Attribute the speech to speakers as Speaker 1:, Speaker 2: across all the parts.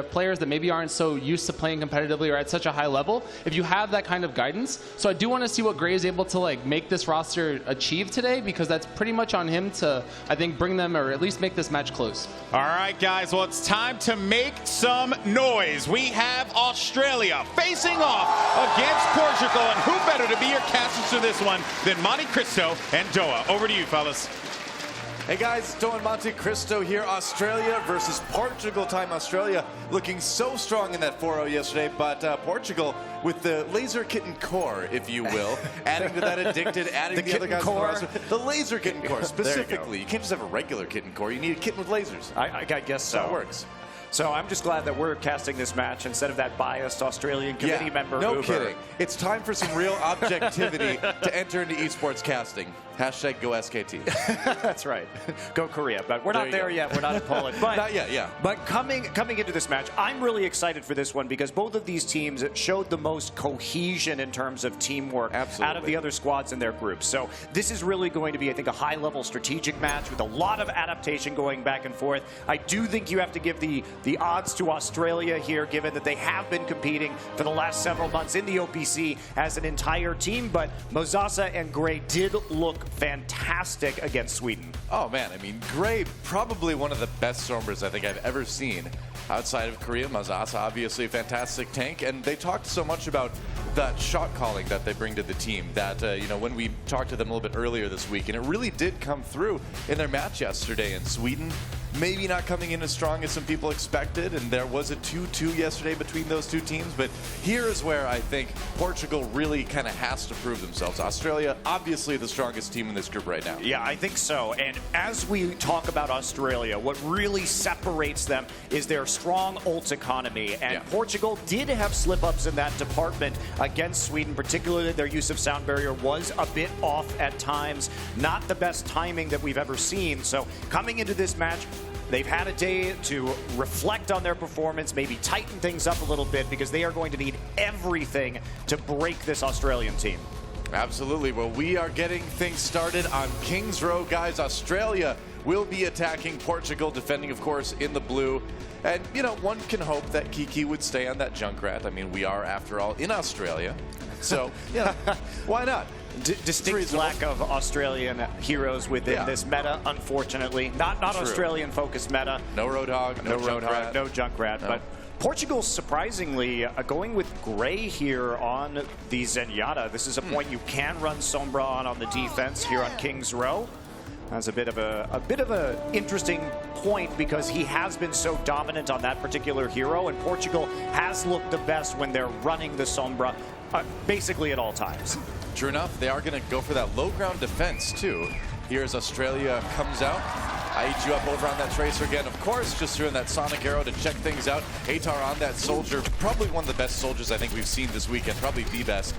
Speaker 1: players that maybe aren't so used to playing competitively or at such a high level, if you have that kind of guidance. So I do want to see what Gray is able to like make this roster achieve today, because that's pretty much on him to, I think, bring them or at least make this match close.
Speaker 2: All right, guys, well, it's time to make some noise. We have Australia facing off against Portugal, and who better to be your casters for this one than Monte Cristo and Doa. Over to you, fellas.
Speaker 3: Hey guys, Doa and Monte Cristo here. Australia versus Portugal time. Australia looking so strong in that 4-0 yesterday, but Portugal with the laser kitten core, if you will, adding to that addicted, adding the other guys core. The laser kitten core specifically. You can't just have a regular kitten core. You need a kitten with lasers.
Speaker 4: I guess so.
Speaker 3: That works.
Speaker 4: So I'm just glad that we're casting this match instead of that biased Australian committee member.
Speaker 3: No kidding. It's time for some real objectivity to enter into esports casting. Hashtag go SKT.
Speaker 4: That's right. Go Korea. But we're not there yet. We're not in Poland. But,
Speaker 3: not yet, yeah.
Speaker 4: But coming into this match, I'm really excited for this one because both of these teams showed the most cohesion in terms of teamwork out of the other squads in their groups. So this is really going to be, I think, a high-level strategic match with a lot of adaptation going back and forth. I do think you have to give the odds to Australia here, given that they have been competing for the last several months in the OPC as an entire team. But Mozasa and Gray did look fantastic against Sweden.
Speaker 3: Oh man, I mean, Gray, probably one of the best Sombras I think I've ever seen outside of Korea. Mozasa, obviously a fantastic tank, and they talked so much about that shot calling that they bring to the team that, you know, when we talked to them a little bit earlier this week, and it really did come through in their match yesterday. In Sweden, maybe not coming in as strong as some people expected, and there was a 2-2 yesterday between those two teams, but here is where I think Portugal really kind of has to prove themselves. Australia, obviously the strongest team in this group right now.
Speaker 4: Yeah, I think so. And as we talk about Australia, what really separates them is their strong ult economy. And Portugal did have slip-ups in that department against Sweden, particularly their use of sound barrier was a bit off at times. Not the best timing that we've ever seen. So coming into this match, they've had a day to reflect on their performance, maybe tighten things up a little bit, because they are going to need everything to break this Australian team.
Speaker 3: Absolutely. Well, we are getting things started on Kings Row, guys. Australia will be attacking Portugal, defending, of course, in the blue. And, you know, one can hope that Kiki would stay on that Junkrat. I mean, we are, after all, in Australia. So, yeah, why not?
Speaker 4: Distinct lack of Australian heroes within this meta, unfortunately. Not Australian-focused meta.
Speaker 3: No Roadhog, no Junkrat.
Speaker 4: No Junkrat, but Portugal, surprisingly, going with Gray here on the Zenyatta. This is a point you can run Sombra on the defense here on Kings Row. That's a bit of a interesting point, because he has been so dominant on that particular hero, and Portugal has looked the best when they're running the Sombra basically at all times.
Speaker 3: True enough, they are going to go for that low ground defense too. Here's Australia comes out. I eat you up over on that Tracer again, of course, just throwing that Sonic Arrow to check things out. Atar on that Soldier, probably one of the best Soldiers I think we've seen this weekend, probably the best.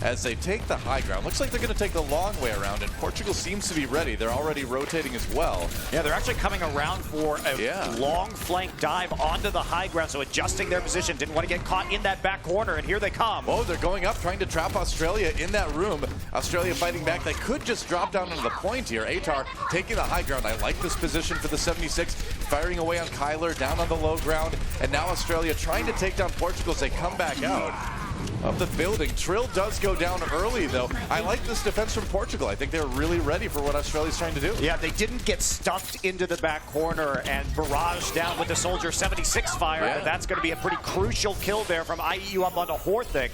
Speaker 3: As they take the high ground. Looks like they're going to take the long way around, and Portugal seems to be ready. They're already rotating as well.
Speaker 4: Yeah, they're actually coming around for a long flank dive onto the high ground, so adjusting their position. Didn't want to get caught in that back corner, and here they come.
Speaker 3: Oh, they're going up, trying to trap Australia in that room. Australia fighting back. They could just drop down into the point here. Atar taking the high ground. I like this position for the 76. Firing away on Kyler, down on the low ground. And now Australia trying to take down Portugal as they come back out of the building. Trill does go down early, though. I like this defense from Portugal. I think they're really ready for what Australia's trying to do.
Speaker 4: Yeah, they didn't get stuffed into the back corner and barrage down with the Soldier 76 fire. But that's going to be a pretty crucial kill there from IEU up onto Horthick.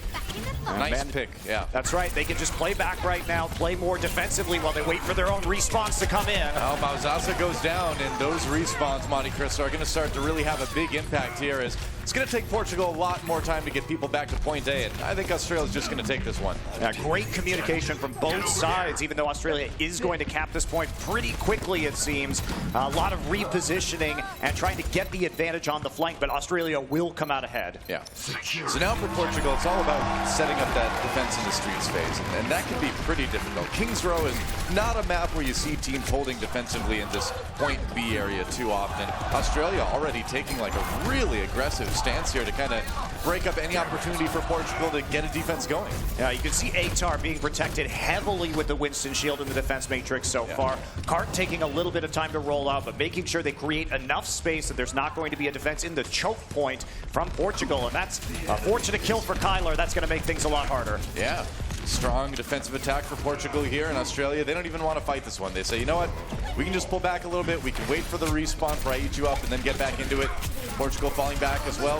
Speaker 3: Nice pick, yeah.
Speaker 4: That's right. They can just play back right now, play more defensively while they wait for their own respawns to come in.
Speaker 3: Oh, Mozasa goes down, and those respawns, Monte Cristo, are going to start to really have a big impact here. As it's going to take Portugal a lot more time to get people back to point A, and I think Australia's just going to take this one.
Speaker 4: Yeah, great communication from both sides, even though Australia is going to cap this point pretty quickly, it seems. A lot of repositioning and trying to get the advantage on the flank, but Australia will come out ahead.
Speaker 3: Yeah. So now for Portugal, it's all about setting up that defense in the streets phase, and that can be pretty difficult. Kings Row is not a map where you see teams holding defensively in this point B area too often. Australia already taking like a really aggressive stance here to kind of break up any opportunity for Portugal to get a defense going.
Speaker 4: Yeah, you can see Atar being protected heavily with the Winston shield in the defense matrix so far. Cart taking a little bit of time to roll out, but making sure they create enough space that there's not going to be a defense in the choke point from Portugal. And that's a fortunate kill for Kyler. That's going to make things a lot harder.
Speaker 3: Yeah. Strong defensive attack for Portugal here in Australia. They don't even want to fight this one. They say, you know what? We can just pull back a little bit. We can wait for the respawn for Aichu up and then get back into it. Portugal falling back as well.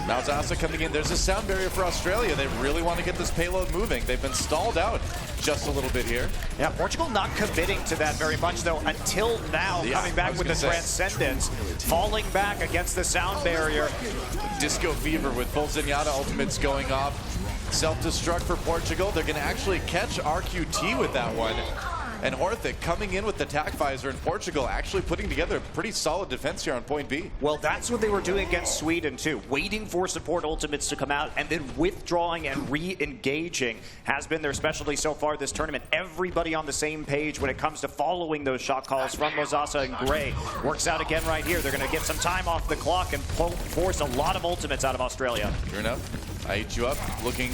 Speaker 3: Now Zaza coming in. There's a sound barrier for Australia. They really want to get this payload moving. They've been stalled out just a little bit here.
Speaker 4: Yeah, Portugal not committing to that very much, though, until now. Yeah, coming back with the Transcendence. Falling back against the sound barrier.
Speaker 3: Disco Fever with both Zenyatta ultimates going off. Self-destruct for Portugal. They're going to actually catch RQT with that one. And Orthic coming in with the tac visor, and Portugal actually putting together a pretty solid defense here on point B.
Speaker 4: Well, that's what they were doing against Sweden, too. Waiting for support ultimates to come out and then withdrawing and re-engaging has been their specialty so far this tournament. Everybody on the same page when it comes to following those shot calls from Mozasa and Gray. Works out again right here. They're going to get some time off the clock and force a lot of ultimates out of Australia.
Speaker 3: Sure enough, Aichu up, looking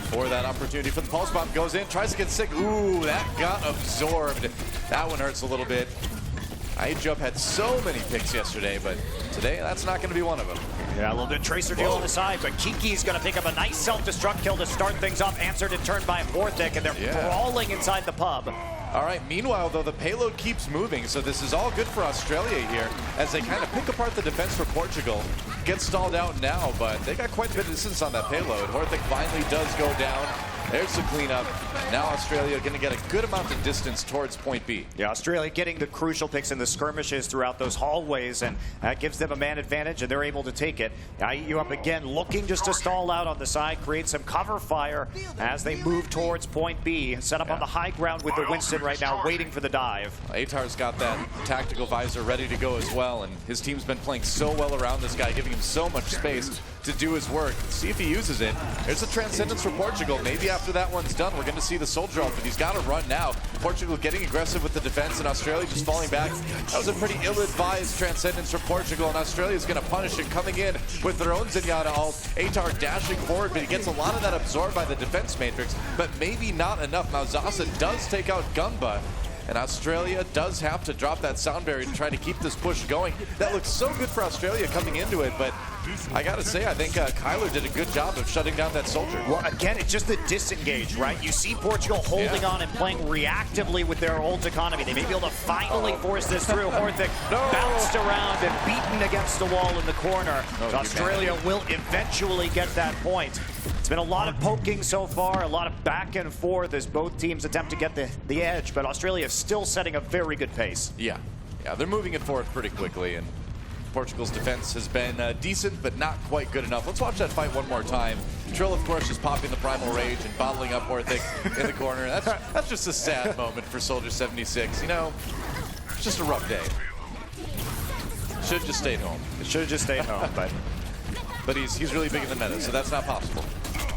Speaker 3: for that opportunity for the pulse bomb. Goes in, tries to get sick. Ooh, that got absorbed. That one hurts a little bit. Aichu had so many picks yesterday, but today that's not going to be one of them.
Speaker 4: Yeah, a little bit Tracer deal on the side, but Kiki's going to pick up a nice self-destruct kill to start things off. Answered in turn by Vortic, and they're brawling inside the pub.
Speaker 3: All right, meanwhile, though, the payload keeps moving, so this is all good for Australia here as they kind of pick apart the defense for Portugal. Get stalled out now, but they got quite a bit of distance on that payload. Vortic finally does go down. There's the cleanup. Now Australia going to get a good amount of distance towards point B.
Speaker 4: Yeah, Australia getting the crucial picks in the skirmishes throughout those hallways, and that gives them a man advantage, and they're able to take it. IU up again, looking just to stall out on the side, create some cover fire as they move towards point B. Set up on the high ground with the Winston right now, waiting for the dive.
Speaker 3: Atar's got that tactical visor ready to go as well, and his team's been playing so well around this guy, giving him so much space to do his work. See if he uses it. There's a Transcendence for Portugal. Maybe after that one's done, we're going to see the soldier ult, but he's got to run now. Portugal getting aggressive with the defense, and Australia just falling back. That was a pretty ill-advised Transcendence for Portugal, and Australia's going to punish it, coming in with their own Zenyatta ult. Atar dashing forward, but he gets a lot of that absorbed by the defense matrix, but maybe not enough. Now Zaza does take out Gumba, and Australia does have to drop that sound barrier to try to keep this push going. That looks so good for Australia coming into it, but I gotta say, I think Kyler did a good job of shutting down that soldier.
Speaker 4: Well, again, it's just the disengage, right? You see Portugal holding on and playing reactively with their ult economy. They may be able to finally force this through. Horthic bounced around and beaten against the wall in the corner. So Australia will eventually get that point. It's been a lot of poking so far, a lot of back and forth as both teams attempt to get the edge, but Australia is still setting a very good pace.
Speaker 3: Yeah, they're moving it forward pretty quickly, and Portugal's defense has been decent, but not quite good enough. Let's watch that fight one more time. Trill, of course, is popping the Primal Rage and bottling up Orthic in the corner. That's just a sad moment for Soldier 76. You know, it's just a rough day. Should have just stayed home.
Speaker 4: Should have just stayed home,
Speaker 3: but he's really big in the meta, so that's not possible.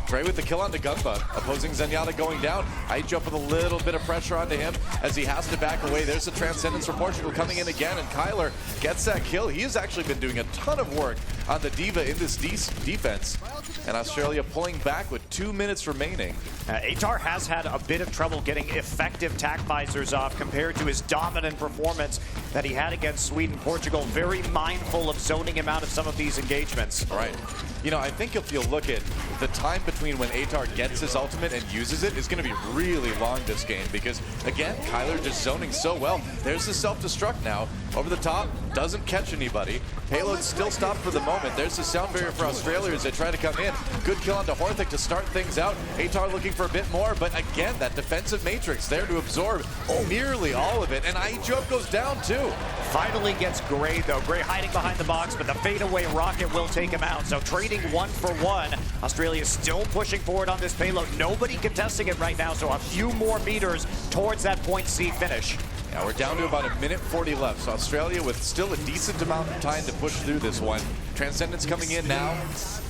Speaker 3: Gray with the kill onto Gumba, opposing Zenyatta going down. Aichu up with a little bit of pressure onto him as he has to back away. There's the Transcendence for Portugal coming in again, and Kyler gets that kill. He has actually been doing a ton of work on the Diva in this defense, and Australia pulling back with 2 minutes remaining.
Speaker 4: Atar has had a bit of trouble getting effective tac visors off compared to his dominant performance that he had against Sweden. Portugal very mindful of zoning him out of some of these engagements.
Speaker 3: All right. You know, I think if you look at the time between when Atar gets his ultimate and uses it is going to be really long this game because, again, Kyler just zoning so well. There's the self-destruct now. Over the top, doesn't catch anybody. Payload still stopped for the moment. There's the sound barrier for Australia as they try to come in. Good kill onto Horthic to start things out. Atar looking for a bit more, but again, that defensive matrix there to absorb nearly all of it. And Aichu goes down too.
Speaker 4: Finally gets Gray though. Gray hiding behind the box, but the fadeaway rocket will take him out. So trading 1 for 1. Australia still pushing forward on this payload. Nobody contesting it right now, so a few more meters towards that point C finish.
Speaker 3: Yeah, we're down to about 1:40 left, so Australia with still a decent amount of time to push through this one. Transcendence coming in now.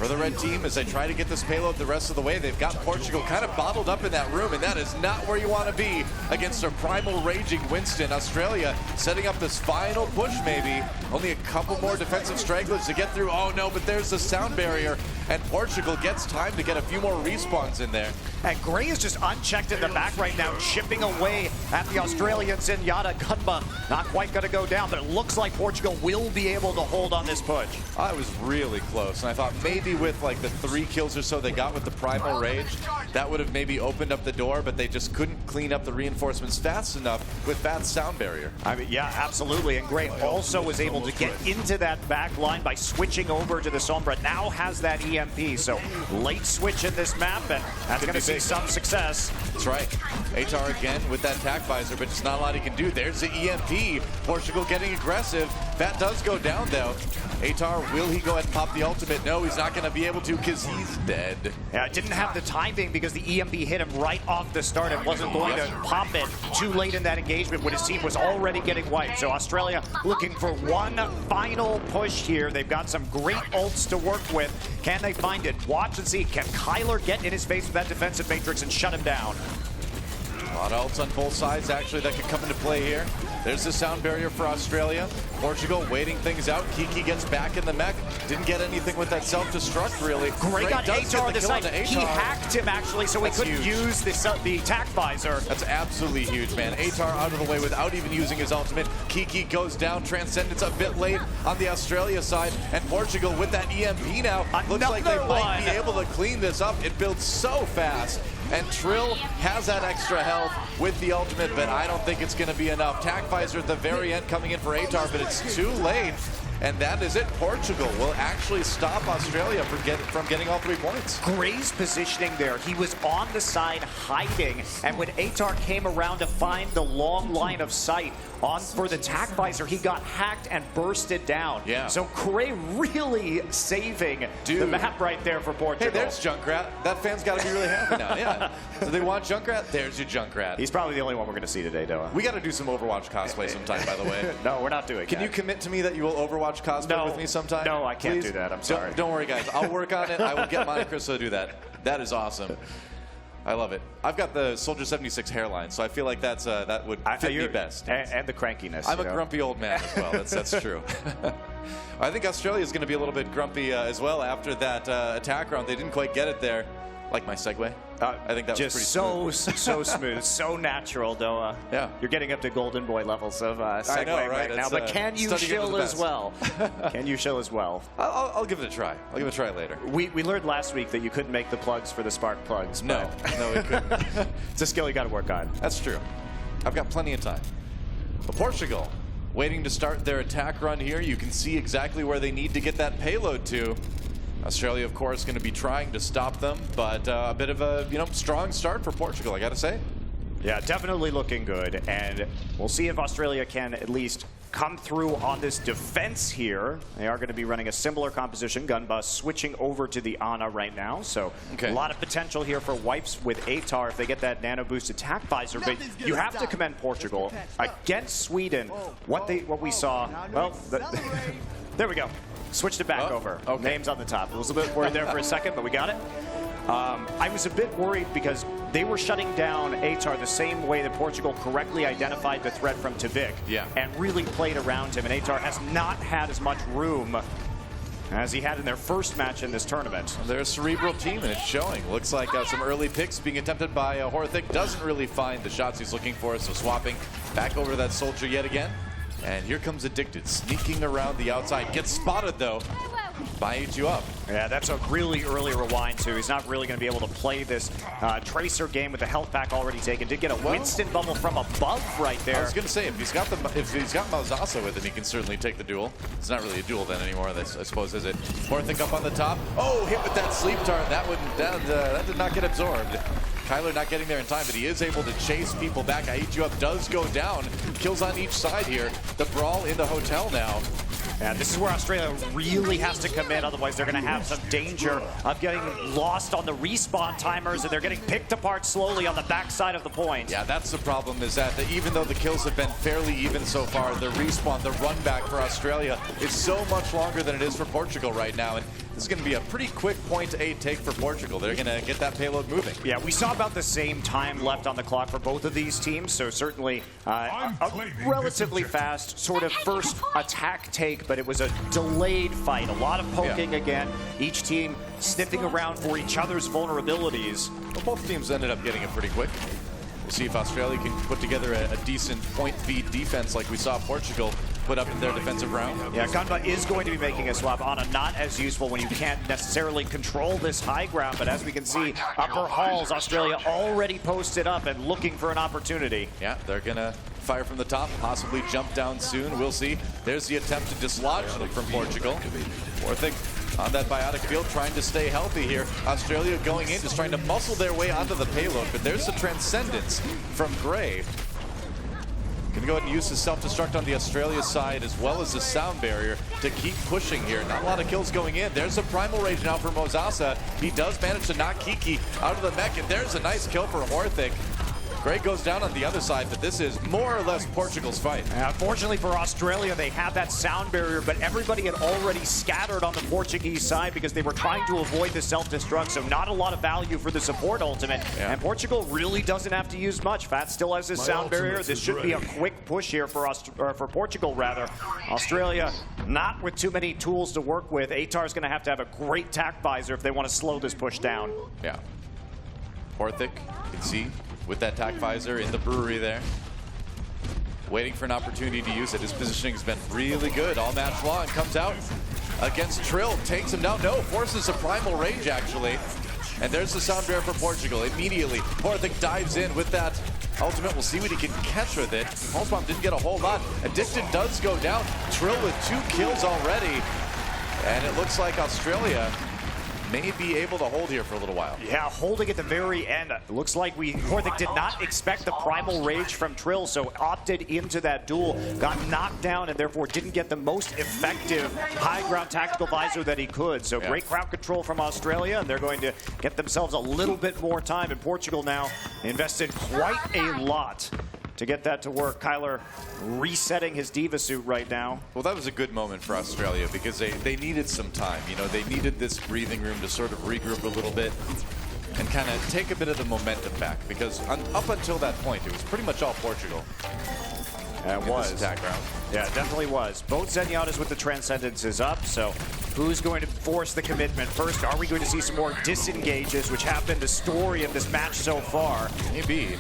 Speaker 3: for the red team as they try to get this payload the rest of the way. They've got Portugal kind of bottled up in that room, and that is not where you want to be against a primal raging Winston. Australia setting up this final push maybe. Only a couple more defensive stragglers to get through. Oh no, but there's the sound barrier, and Portugal gets time to get a few more respawns in there.
Speaker 4: And Gray is just unchecked in the back right now, chipping away at the Australians in Yada. Gunba not quite going to go down, but it looks like Portugal will be able to hold on this push.
Speaker 3: I was really close, and I thought maybe with like the 3 kills or so they got with the Primal Rage, that would have maybe opened up the door, but they just couldn't clean up the reinforcements fast enough with that sound barrier.
Speaker 4: I mean, yeah, absolutely. And Gray also was able to get into that back line by switching over to the Sombra. Now has that EMP, so late switch in this map, and that's going to see some success.
Speaker 3: That's right. Atar again with that tac visor, but just not a lot he can do. There's the EMP. Portugal getting aggressive. That does go down though. Atar, will he go ahead and pop the ultimate? No, he's not going to be able to because he's dead.
Speaker 4: Yeah, didn't have the timing because the EMP hit him right off the start and wasn't going to pop it too late in that engagement when his team was already getting wiped. So Australia looking for one final push here. They've got some great ults to work with. Can they find it? Watch and see. Can Kyler get in his face with that defensive matrix and shut him down?
Speaker 3: A lot of ults on both sides, actually, that could come into play here. There's the sound barrier for Australia. Portugal waiting things out. Kiki gets back in the mech. Didn't get anything with that self-destruct, really.
Speaker 4: Gray got Atar on the side. He hacked him, actually, so he couldn't use the tac visor.
Speaker 3: That's absolutely huge, man. Atar out of the way without even using his ultimate. Kiki goes down. Transcendence a bit late on the Australia side. And Portugal with that EMP now. Looks like they might be able to clean this up. It builds so fast. And Trill has that extra health with the ultimate, but I don't think it's going to be enough. Tac visor at the very end coming in for Atar, but it's too late. And that is it. Portugal will actually stop Australia from getting all 3 points.
Speaker 4: Gray's positioning there. He was on the side hiding, and when Atar came around to find the long line of sight for the tac visor, he got hacked and bursted down.
Speaker 3: Yeah.
Speaker 4: So Gray really saving the map right there for Portugal.
Speaker 3: Hey, there's Junkrat. That fan's got to be really happy now. Yeah. So they want Junkrat? There's your Junkrat.
Speaker 4: He's probably the only one we're going to see today, Doa.
Speaker 3: We got to do some Overwatch cosplay sometime, by the way.
Speaker 4: No, we're not doing it.
Speaker 3: Can you commit to me that you will Overwatch cosplay with me sometime?
Speaker 4: No, I can't
Speaker 3: Please?
Speaker 4: do that. I'm sorry.
Speaker 3: Don't worry, guys. I'll work on it. I will get Monte Cristo to do that. That is awesome. I love it. I've got the Soldier 76 hairline, so I feel like that would fit me best.
Speaker 4: And the crankiness.
Speaker 3: I'm a grumpy old man as well. That's true. I think Australia is going to be a little bit grumpy as well after that attack round. They didn't quite get it there. Like my segue. I think that was pretty smooth.
Speaker 4: so smooth, so natural, Doa.
Speaker 3: Yeah.
Speaker 4: You're getting up to Golden Boy levels of segue
Speaker 3: I know, right?
Speaker 4: right now. But can you shill as well? Can you shill as well?
Speaker 3: I'll give it a try. I'll give it a try later.
Speaker 4: We learned last week that you couldn't make the plugs for the Spark plugs.
Speaker 3: No, we couldn't.
Speaker 4: It's a skill you got to work on.
Speaker 3: That's true. I've got plenty of time. But Portugal, waiting to start their attack run here. You can see exactly where they need to get that payload to. Australia, of course, going to be trying to stop them, but a bit of a strong start for Portugal, I got to say.
Speaker 4: Yeah, definitely looking good, and we'll see if Australia can at least come through on this defense here. They are going to be running a similar composition. Gunbus switching over to the Ana right now, so a lot of potential here for wipes with Atar if they get that nano boost attack visor. But you have to commend Portugal against Sweden. What we saw, well, there we go. Switched it back over. Names on the top. I was a bit worried there for a second, but we got it. I was a bit worried because they were shutting down Atar the same way that Portugal correctly identified the threat from Tavik and really played around him. And Atar has not had as much room as he had in their first match in this tournament.
Speaker 3: They're a cerebral team, and it's showing. Looks like some early picks being attempted by Horthick. Doesn't really find the shots he's looking for, so swapping back over to that soldier yet again. And here comes Addicted, sneaking around the outside. Gets spotted, though, by H2up.
Speaker 4: Yeah, that's a really early rewind, too. He's not really going to be able to play this Tracer game with the health pack already taken. Did get a Winston bubble from above right there.
Speaker 3: I was going to say, if he's got Malzasa with him, he can certainly take the duel. It's not really a duel then anymore, I suppose, is it? Horthick up on the top. Oh, hit with that sleep dart. That did not get absorbed. Kyler not getting there in time, but he is able to chase people back. H2up does go down. Kills on each side here. The brawl in the hotel now.
Speaker 4: Yeah, this is where Australia really has to commit, otherwise they're going to have some danger of getting lost on the respawn timers, and they're getting picked apart slowly on the backside of the point.
Speaker 3: Yeah, that's the problem, is that even though the kills have been fairly even so far, the respawn, the run back for Australia is so much longer than it is for Portugal right now. And This is going to be a pretty quick point A take for Portugal. They're going to get that payload moving.
Speaker 4: Yeah, we saw about the same time left on the clock for both of these teams, so certainly a relatively fast sort of first attack take, but it was a delayed fight. A lot of poking again. Each team sniffing around for each other's vulnerabilities.
Speaker 3: Well, both teams ended up getting it pretty quick. We'll see if Australia can put together a decent point feed defense like we saw Portugal put up in their defensive round.
Speaker 4: Yeah, Kanba is going to be making a swap on a not as useful when you can't necessarily control this high ground, but as we can see, upper halls, Australia already posted up and looking for an opportunity.
Speaker 3: Yeah, they're gonna fire from the top, possibly jump down soon. We'll see. There's the attempt to dislodge them from Portugal. Orthic on that biotic field, trying to stay healthy here. Australia going in, just trying to muscle their way onto the payload, but there's the Transcendence from Gray. Can go ahead and use his self-destruct on the Australia side as well as the sound barrier to keep pushing here. Not a lot of kills going in. There's a Primal Rage now for Mozasa. He does manage to knock Kiki out of the mech, and there's a nice kill for Orthic. Gray goes down on the other side, but this is more or less Portugal's fight.
Speaker 4: Fortunately for Australia, they had that sound barrier, but everybody had already scattered on the Portuguese side because they were trying to avoid the self-destruct, so not a lot of value for the support ultimate. Yeah. And Portugal really doesn't have to use much. Fat still has his sound barrier. This should be a quick push here for Portugal, rather. Australia, not with too many tools to work with. Atar's going to have a great tack visor if they want to slow this push down.
Speaker 3: Yeah. Orthic, you can see, with that tack visor in the brewery there. Waiting for an opportunity to use it. His positioning has been really good all match long. Comes out against Trill, takes him down. No, forces a Primal Rage actually. And there's the sound barrier for Portugal. Immediately, Orthic dives in with that ultimate. We'll see what he can catch with it. Pulse Bomb didn't get a whole lot. Addicted does go down. Trill with 2 kills already. And it looks like Australia may be able to hold here for a little while.
Speaker 4: Yeah, holding at the very end. It looks like Orthic did not expect the Primal Rage from Trill, so opted into that duel, got knocked down, and therefore didn't get the most effective high ground tactical visor that he could. So great crowd control from Australia, and they're going to get themselves a little bit more time. And Portugal now invested quite a lot to get that to work. Kyler resetting his diva suit right now.
Speaker 3: Well, that was a good moment for Australia because they needed some time. You know, they needed this breathing room to sort of regroup a little bit and kind of take a bit of the momentum back, because up until that point, it was pretty much all Portugal.
Speaker 4: It was.
Speaker 3: Attack round.
Speaker 4: Yeah, it definitely was. Both Zenyatta's with the Transcendences up, so who's going to force the commitment first? Are we going to see some more disengages, which have been the story of this match so far?
Speaker 3: Maybe.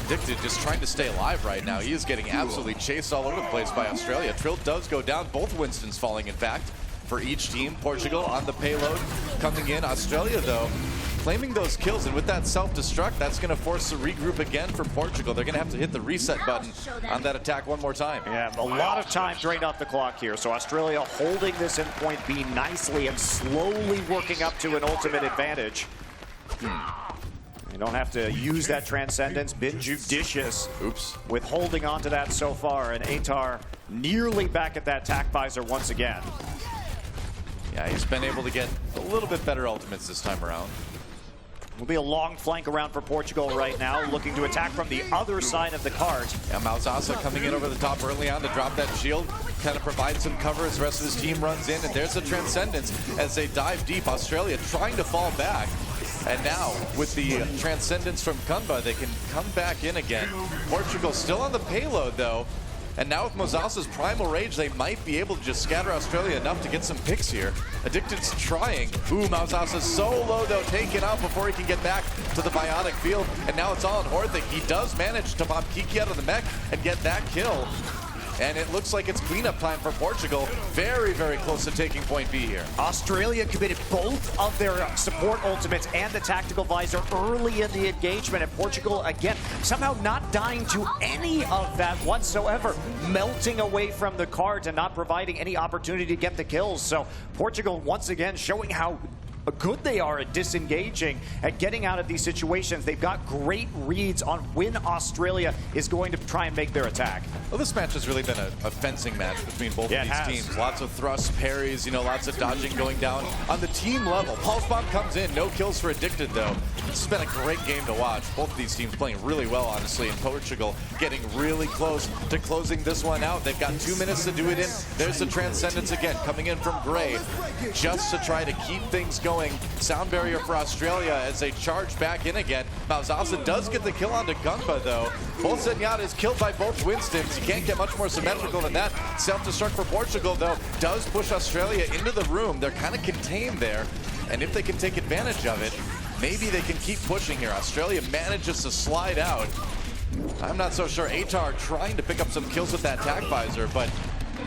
Speaker 3: Addicted just trying to stay alive right now. He is getting absolutely chased all over the place by Australia. Trill does go down. Both Winstons falling, in fact, for each team. Portugal on the payload coming in. Australia, though, claiming those kills, and with that self-destruct, that's going to force a regroup again for Portugal. They're going to have to hit the reset button on that attack one more time.
Speaker 4: Yeah, a lot of time drained off the clock here. So Australia holding this in point B nicely and slowly working up to an ultimate advantage. You don't have to use that Transcendence. Been judicious with holding on to that so far. And Atar nearly back at that tack visor once again.
Speaker 3: Yeah, he's been able to get a little bit better ultimates this time around.
Speaker 4: Will be a long flank around for Portugal right now, looking to attack from the other side of the cart.
Speaker 3: Yeah, Mozasa coming in over the top early on to drop that shield, kind of provide some cover as the rest of his team runs in, and there's the Transcendence as they dive deep. Australia trying to fall back. And now, with the Transcendence from Kunba, they can come back in again. Portugal still on the payload, though. And now with Mozasa's Primal Rage, they might be able to just scatter Australia enough to get some picks here. Addicted's trying. Ooh, Mozasa's so low, though, taken out before he can get back to the biotic field. And now it's all on Orthic. He does manage to pop Kiki out of the mech and get that kill. And it looks like it's cleanup time for Portugal. Very, very close to taking point B here.
Speaker 4: Australia committed both of their support ultimates and the tactical visor early in the engagement. And Portugal, again, somehow not dying to any of that whatsoever. Melting away from the cart and not providing any opportunity to get the kills. So Portugal, once again, showing how good they are at disengaging, at getting out of these situations. They've got great reads on when Australia is going to try and make their attack.
Speaker 3: Well, this match has really been a fencing match between both of these teams. Lots of thrusts, parries, you know, lots of dodging going down. On the team level, Pulse Bomb comes in, no kills for Addicted though. This has been a great game to watch. Both of these teams playing really well, honestly, and Portugal getting really close to closing this one out. They've got 2 minutes to do it in. There's the Transcendence again, coming in from Gray, just to try to keep things going. Sound barrier for Australia as they charge back in again. Malzasa does get the kill onto Gunba, though. Both Zenyatta is killed by both Winstons. You can't get much more symmetrical than that. Self-destruct for Portugal, though, does push Australia into the room. They're kind of contained there, and if they can take advantage of it, maybe they can keep pushing here. Australia manages to slide out. I'm not so sure. Atar trying to pick up some kills with that tac visor, but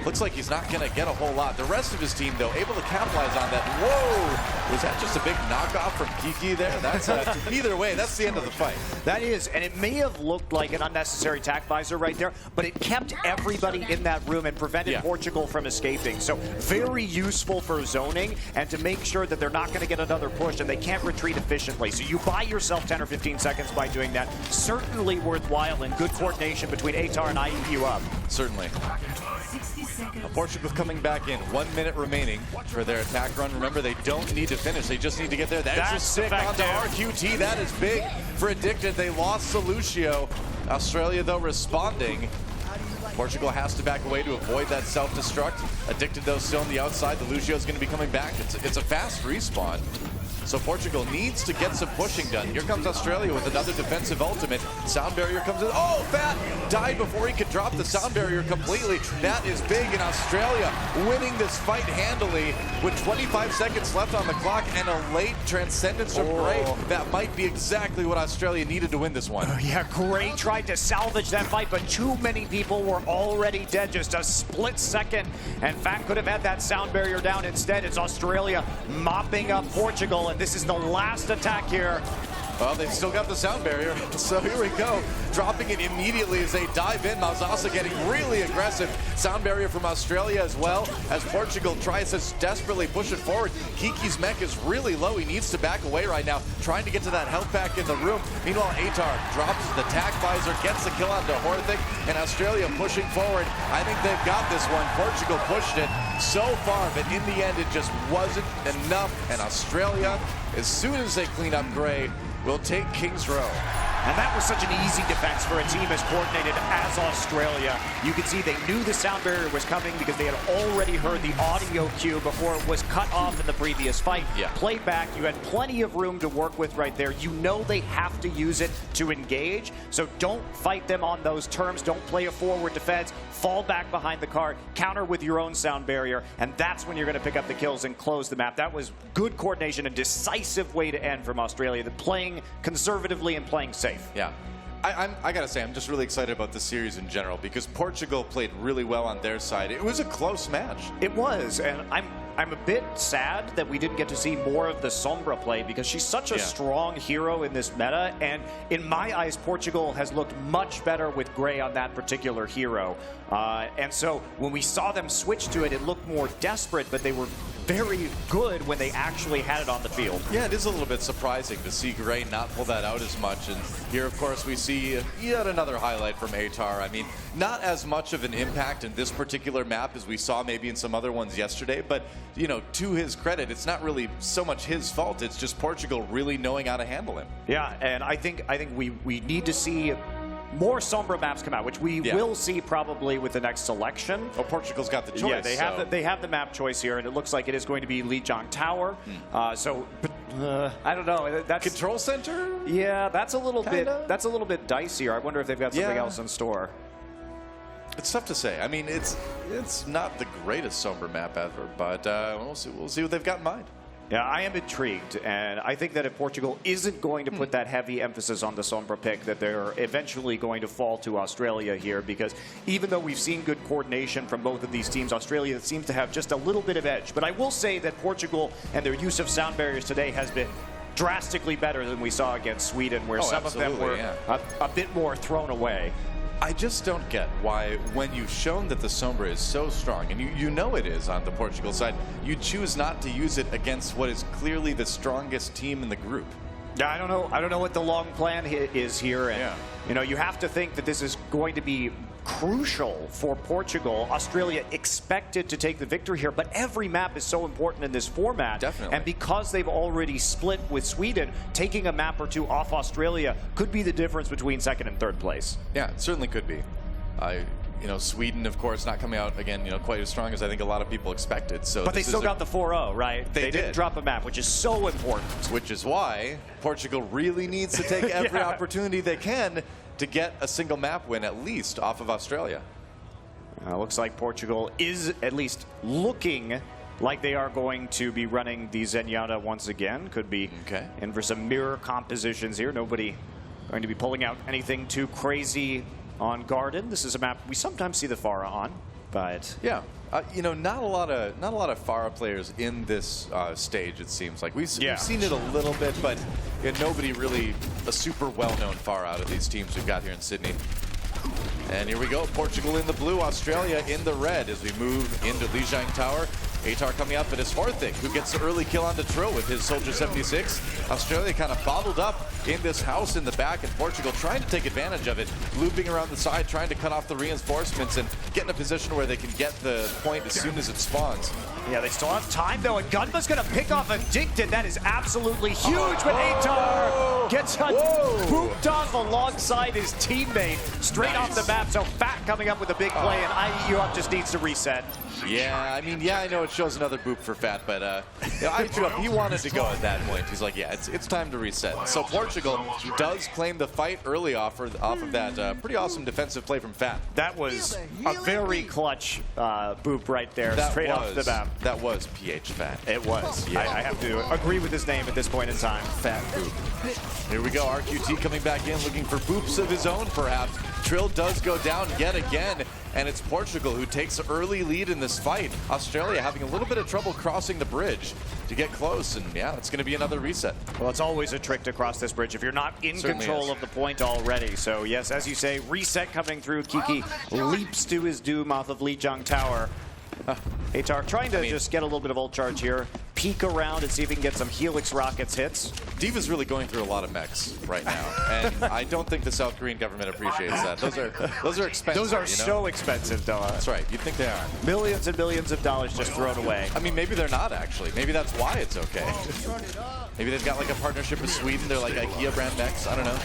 Speaker 3: looks like he's not going to get a whole lot. The rest of his team, though, able to capitalize on that. Whoa! Was that just a big knockoff from Kiki there? That's either way, that's the end of the fight.
Speaker 4: That is, and it may have looked like an unnecessary tac visor right there, but it kept everybody in that room and prevented Portugal from escaping. So very useful for zoning and to make sure that they're not going to get another push and they can't retreat efficiently. So you buy yourself 10 or 15 seconds by doing that. Certainly worthwhile and good coordination between Atar and eyeing you up.
Speaker 3: Certainly. Portugal coming back in. 1 minute remaining for their attack run. Remember, they don't need to finish. They just need to get there. That's just sick onto RQT. That is big for Addicted. They lost Solucio. Australia, though, responding. Portugal has to back away to avoid that self-destruct. Addicted, though, still on the outside. The Lucio is going to be coming back. It's a fast respawn. So Portugal needs to get some pushing done. Here comes Australia with another defensive ultimate. Sound barrier comes in. Oh, Fat died before he could drop the sound barrier completely. That is big in Australia, winning this fight handily with 25 seconds left on the clock and a late Transcendence from Gray. That might be exactly what Australia needed to win this one.
Speaker 4: Yeah, Gray tried to salvage that fight, but too many people were already dead. Just a split second, and Fat could have had that sound barrier down. Instead, it's Australia mopping up Portugal, and this is the last attack here.
Speaker 3: Well, they've still got the sound barrier, so here we go. Dropping it immediately as they dive in. Malzasa getting really aggressive. Sound barrier from Australia as well, as Portugal tries to desperately push it forward. Kiki's mech is really low. He needs to back away right now, trying to get to that health pack in the room. Meanwhile, Atar drops the tac visor, gets the kill onto Horthic, and Australia pushing forward. I think they've got this one. Portugal pushed it so far, but in the end, it just wasn't enough. And Australia, as soon as they clean up Gray, will take King's Row.
Speaker 4: And that was such an easy defense for a team as coordinated as Australia. You could see they knew the sound barrier was coming because they had already heard the audio cue before it was cut off in the previous fight. Played back, you had plenty of room to work with right there. You know they have to use it to engage, so don't fight them on those terms. Don't play a forward defense. Fall back behind the cart, counter with your own sound barrier, and that's when you're going to pick up the kills and close the map. That was good coordination and decisive way to end from Australia. They're playing conservatively and playing safe.
Speaker 3: Yeah. I gotta say, I'm just really excited about the series in general because Portugal played really well on their side. It was a close match.
Speaker 4: It was, and I'm a bit sad that we didn't get to see more of the Sombra play because she's such a strong hero in this meta, and in my eyes, Portugal has looked much better with Gray on that particular hero. And so when we saw them switch to it, it looked more desperate, but they were very good when they actually had it on the field.
Speaker 3: Yeah, it is a little bit surprising to see Gray not pull that out as much. And here, of course, we see yet another highlight from Atar. I mean, not as much of an impact in this particular map as we saw maybe in some other ones yesterday, but, you know, to his credit, it's not really so much his fault. It's just Portugal really knowing how to handle him.
Speaker 4: Yeah, and I think we need to see more Sombra maps come out, which we will see probably with the next selection.
Speaker 3: Oh, Portugal's got the choice.
Speaker 4: Yeah, they have the map choice here, and it looks like it is going to be Lijiang Tower. I don't know. That's
Speaker 3: Control Center?
Speaker 4: Yeah, that's a little bit dicier. I wonder if they've got something else in store.
Speaker 3: It's tough to say. I mean, it's not the greatest Sombra map ever, but we'll see what they've got in mind.
Speaker 4: Yeah, I am intrigued, and I think that if Portugal isn't going to put that heavy emphasis on the Sombra pick, that they're eventually going to fall to Australia here, because even though we've seen good coordination from both of these teams, Australia seems to have just a little bit of edge. But I will say that Portugal and their use of sound barriers today has been drastically better than we saw against Sweden, where some of them were a bit more thrown away.
Speaker 3: I just don't get why, when you've shown that the Sombra is so strong, and you know it is on the Portugal side, you choose not to use it against what is clearly the strongest team in the group.
Speaker 4: Yeah, I don't know what the long plan is here, and you know, you have to think that this is going to be crucial for Portugal. Australia expected to take the victory here, but every map is so important in this format.
Speaker 3: Definitely.
Speaker 4: And because they've already split with Sweden, taking a map or two off Australia could be the difference between second and third place.
Speaker 3: Yeah, it certainly could be. Sweden, of course, not coming out again, quite as strong as I think a lot of people expected. So,
Speaker 4: but they still got the 4-0, right?
Speaker 3: They
Speaker 4: didn't drop a map, which is so important.
Speaker 3: Which is why Portugal really needs to take every opportunity they can to get a single map win at least off of Australia.
Speaker 4: Looks like Portugal is at least looking like they are going to be running the Zenyatta once again. Could be in for some mirror compositions here. Nobody going to be pulling out anything too crazy on Garden. This is a map we sometimes see the Pharah on, but
Speaker 3: yeah, not a lot of Pharah players in this stage. It seems like we've seen it a little bit, but nobody really a super well-known Pharah out of these teams we've got here in Sydney. And here we go, Portugal in the blue, Australia in the red as we move into Lijiang Tower. Atar coming up, but it's Horthic who gets the early kill onto Trill with his Soldier 76. Australia kind of bottled up in this house in the back, and Portugal trying to take advantage of it, looping around the side, trying to cut off the reinforcements and get in a position where they can get the point as soon as it spawns.
Speaker 4: Yeah, they still have time though, and Gunma's gonna pick off Addicted. That is absolutely huge, but Atar gets pooped off alongside his teammate straight off the map. So Fat coming up with a big play, and IEU just needs to reset.
Speaker 3: Yeah, I know it shows another boop for Fat, but IEU, he wanted to go at that point. He's like, yeah, it's time to reset. So Portugal does claim the fight early off of that pretty awesome defensive play from Fat.
Speaker 4: That was a very clutch boop right there, straight off the map.
Speaker 3: That was PH Fat.
Speaker 4: It was. Yeah. I have to agree with his name at this point in time.
Speaker 3: Fat boop. Here we go, RQT coming back in, looking for boops of his own, perhaps. Trill does go down yet again, and it's Portugal who takes the early lead in this fight. Australia having a little bit of trouble crossing the bridge to get close, and yeah, it's going to be another reset.
Speaker 4: Well, it's always a trick to cross this bridge if you're not in control of the point already. So yes, as you say, reset coming through. Kiki leaps to his doom off of Lijiang Tower. Atar trying to just get a little bit of ult charge here, peek around and see if he can get some Helix Rockets hits.
Speaker 3: D.Va's really going through a lot of mechs right now, and I don't think the South Korean government appreciates that. Those are expensive.
Speaker 4: Those are so expensive, though.
Speaker 3: That's right. You'd think they are.
Speaker 4: Millions and millions of dollars just thrown away.
Speaker 3: I mean, maybe they're not actually. Maybe that's why it's okay. Maybe they've got like a partnership with Sweden. They're like IKEA brand mechs. I don't know.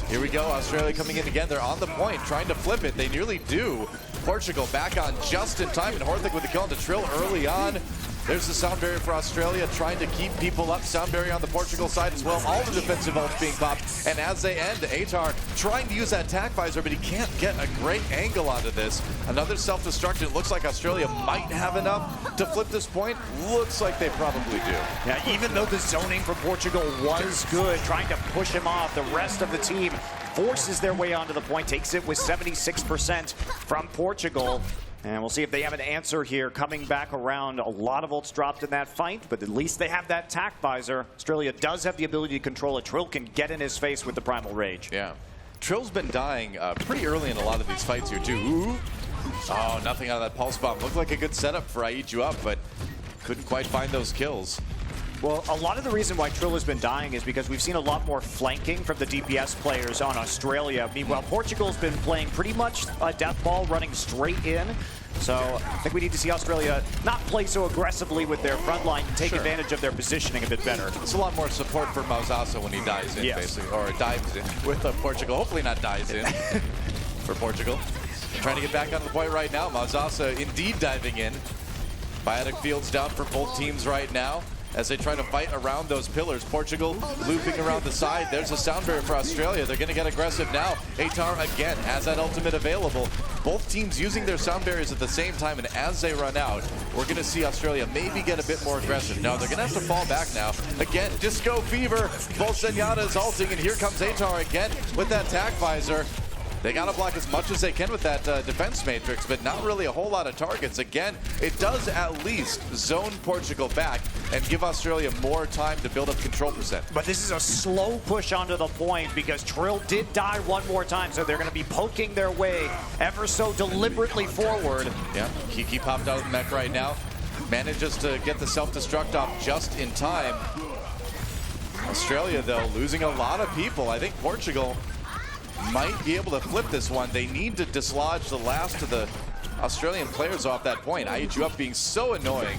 Speaker 3: Here we go. Australia coming in again. They're on the point, trying to flip it. They nearly do. Portugal back on just in time, and Horthic with the kill on to Trill early on. There's the sound barrier for Australia, trying to keep people up. Sound barrier on the Portugal side as well. All the defensive ults being popped. And as they end, Atar trying to use that tac visor, but he can't get a great angle onto this. Another self-destruct. It looks like Australia might have enough to flip this point. Looks like they probably do.
Speaker 4: Yeah, even though the zoning for Portugal was good, trying to push him off, the rest of the team forces their way onto the point, takes it with 76% from Portugal. And we'll see if they have an answer here coming back around. A lot of ults dropped in that fight, but at least they have that tac visor. Australia does have the ability to control it. Trill can get in his face with the Primal Rage.
Speaker 3: Yeah. Trill's been dying pretty early in a lot of these fights here, too. Ooh. Oh, nothing out of that Pulse Bomb. Looked like a good setup for I Eat You Up, but couldn't quite find those kills.
Speaker 4: Well, a lot of the reason why Trill has been dying is because we've seen a lot more flanking from the DPS players on Australia. Meanwhile, Portugal's been playing pretty much a death ball, running straight in. So I think we need to see Australia not play so aggressively with their front line and take advantage of their positioning a bit better.
Speaker 3: It's a lot more support for Mauzasa when he dives in, basically, or dives in with Portugal. Hopefully not dives in for Portugal. Trying to get back on the point right now. Mauzasa indeed diving in. Biotic Fields down for both teams right now as they try to fight around those pillars. Portugal looping around the side. There's a sound barrier for Australia. They're going to get aggressive now. Atar again has that ultimate available. Both teams using their sound barriers at the same time, and as they run out, we're going to see Australia maybe get a bit more aggressive. No, they're going to have to fall back now. Again, Disco Fever. Both Zenyatta's ulting, and here comes Atar again with that tac visor. They got to block as much as they can with that defense matrix, but not really a whole lot of targets. Again, it does at least zone Portugal back and give Australia more time to build up control percent.
Speaker 4: But this is a slow push onto the point because Trill did die one more time, so they're going to be poking their way ever so deliberately forward.
Speaker 3: Yeah, Kiki popped out of the mech right now. Manages to get the self-destruct off just in time. Australia, though, losing a lot of people. I think Portugal might be able to flip this one. They need to dislodge the last of the Australian players off that point. IHU being so annoying.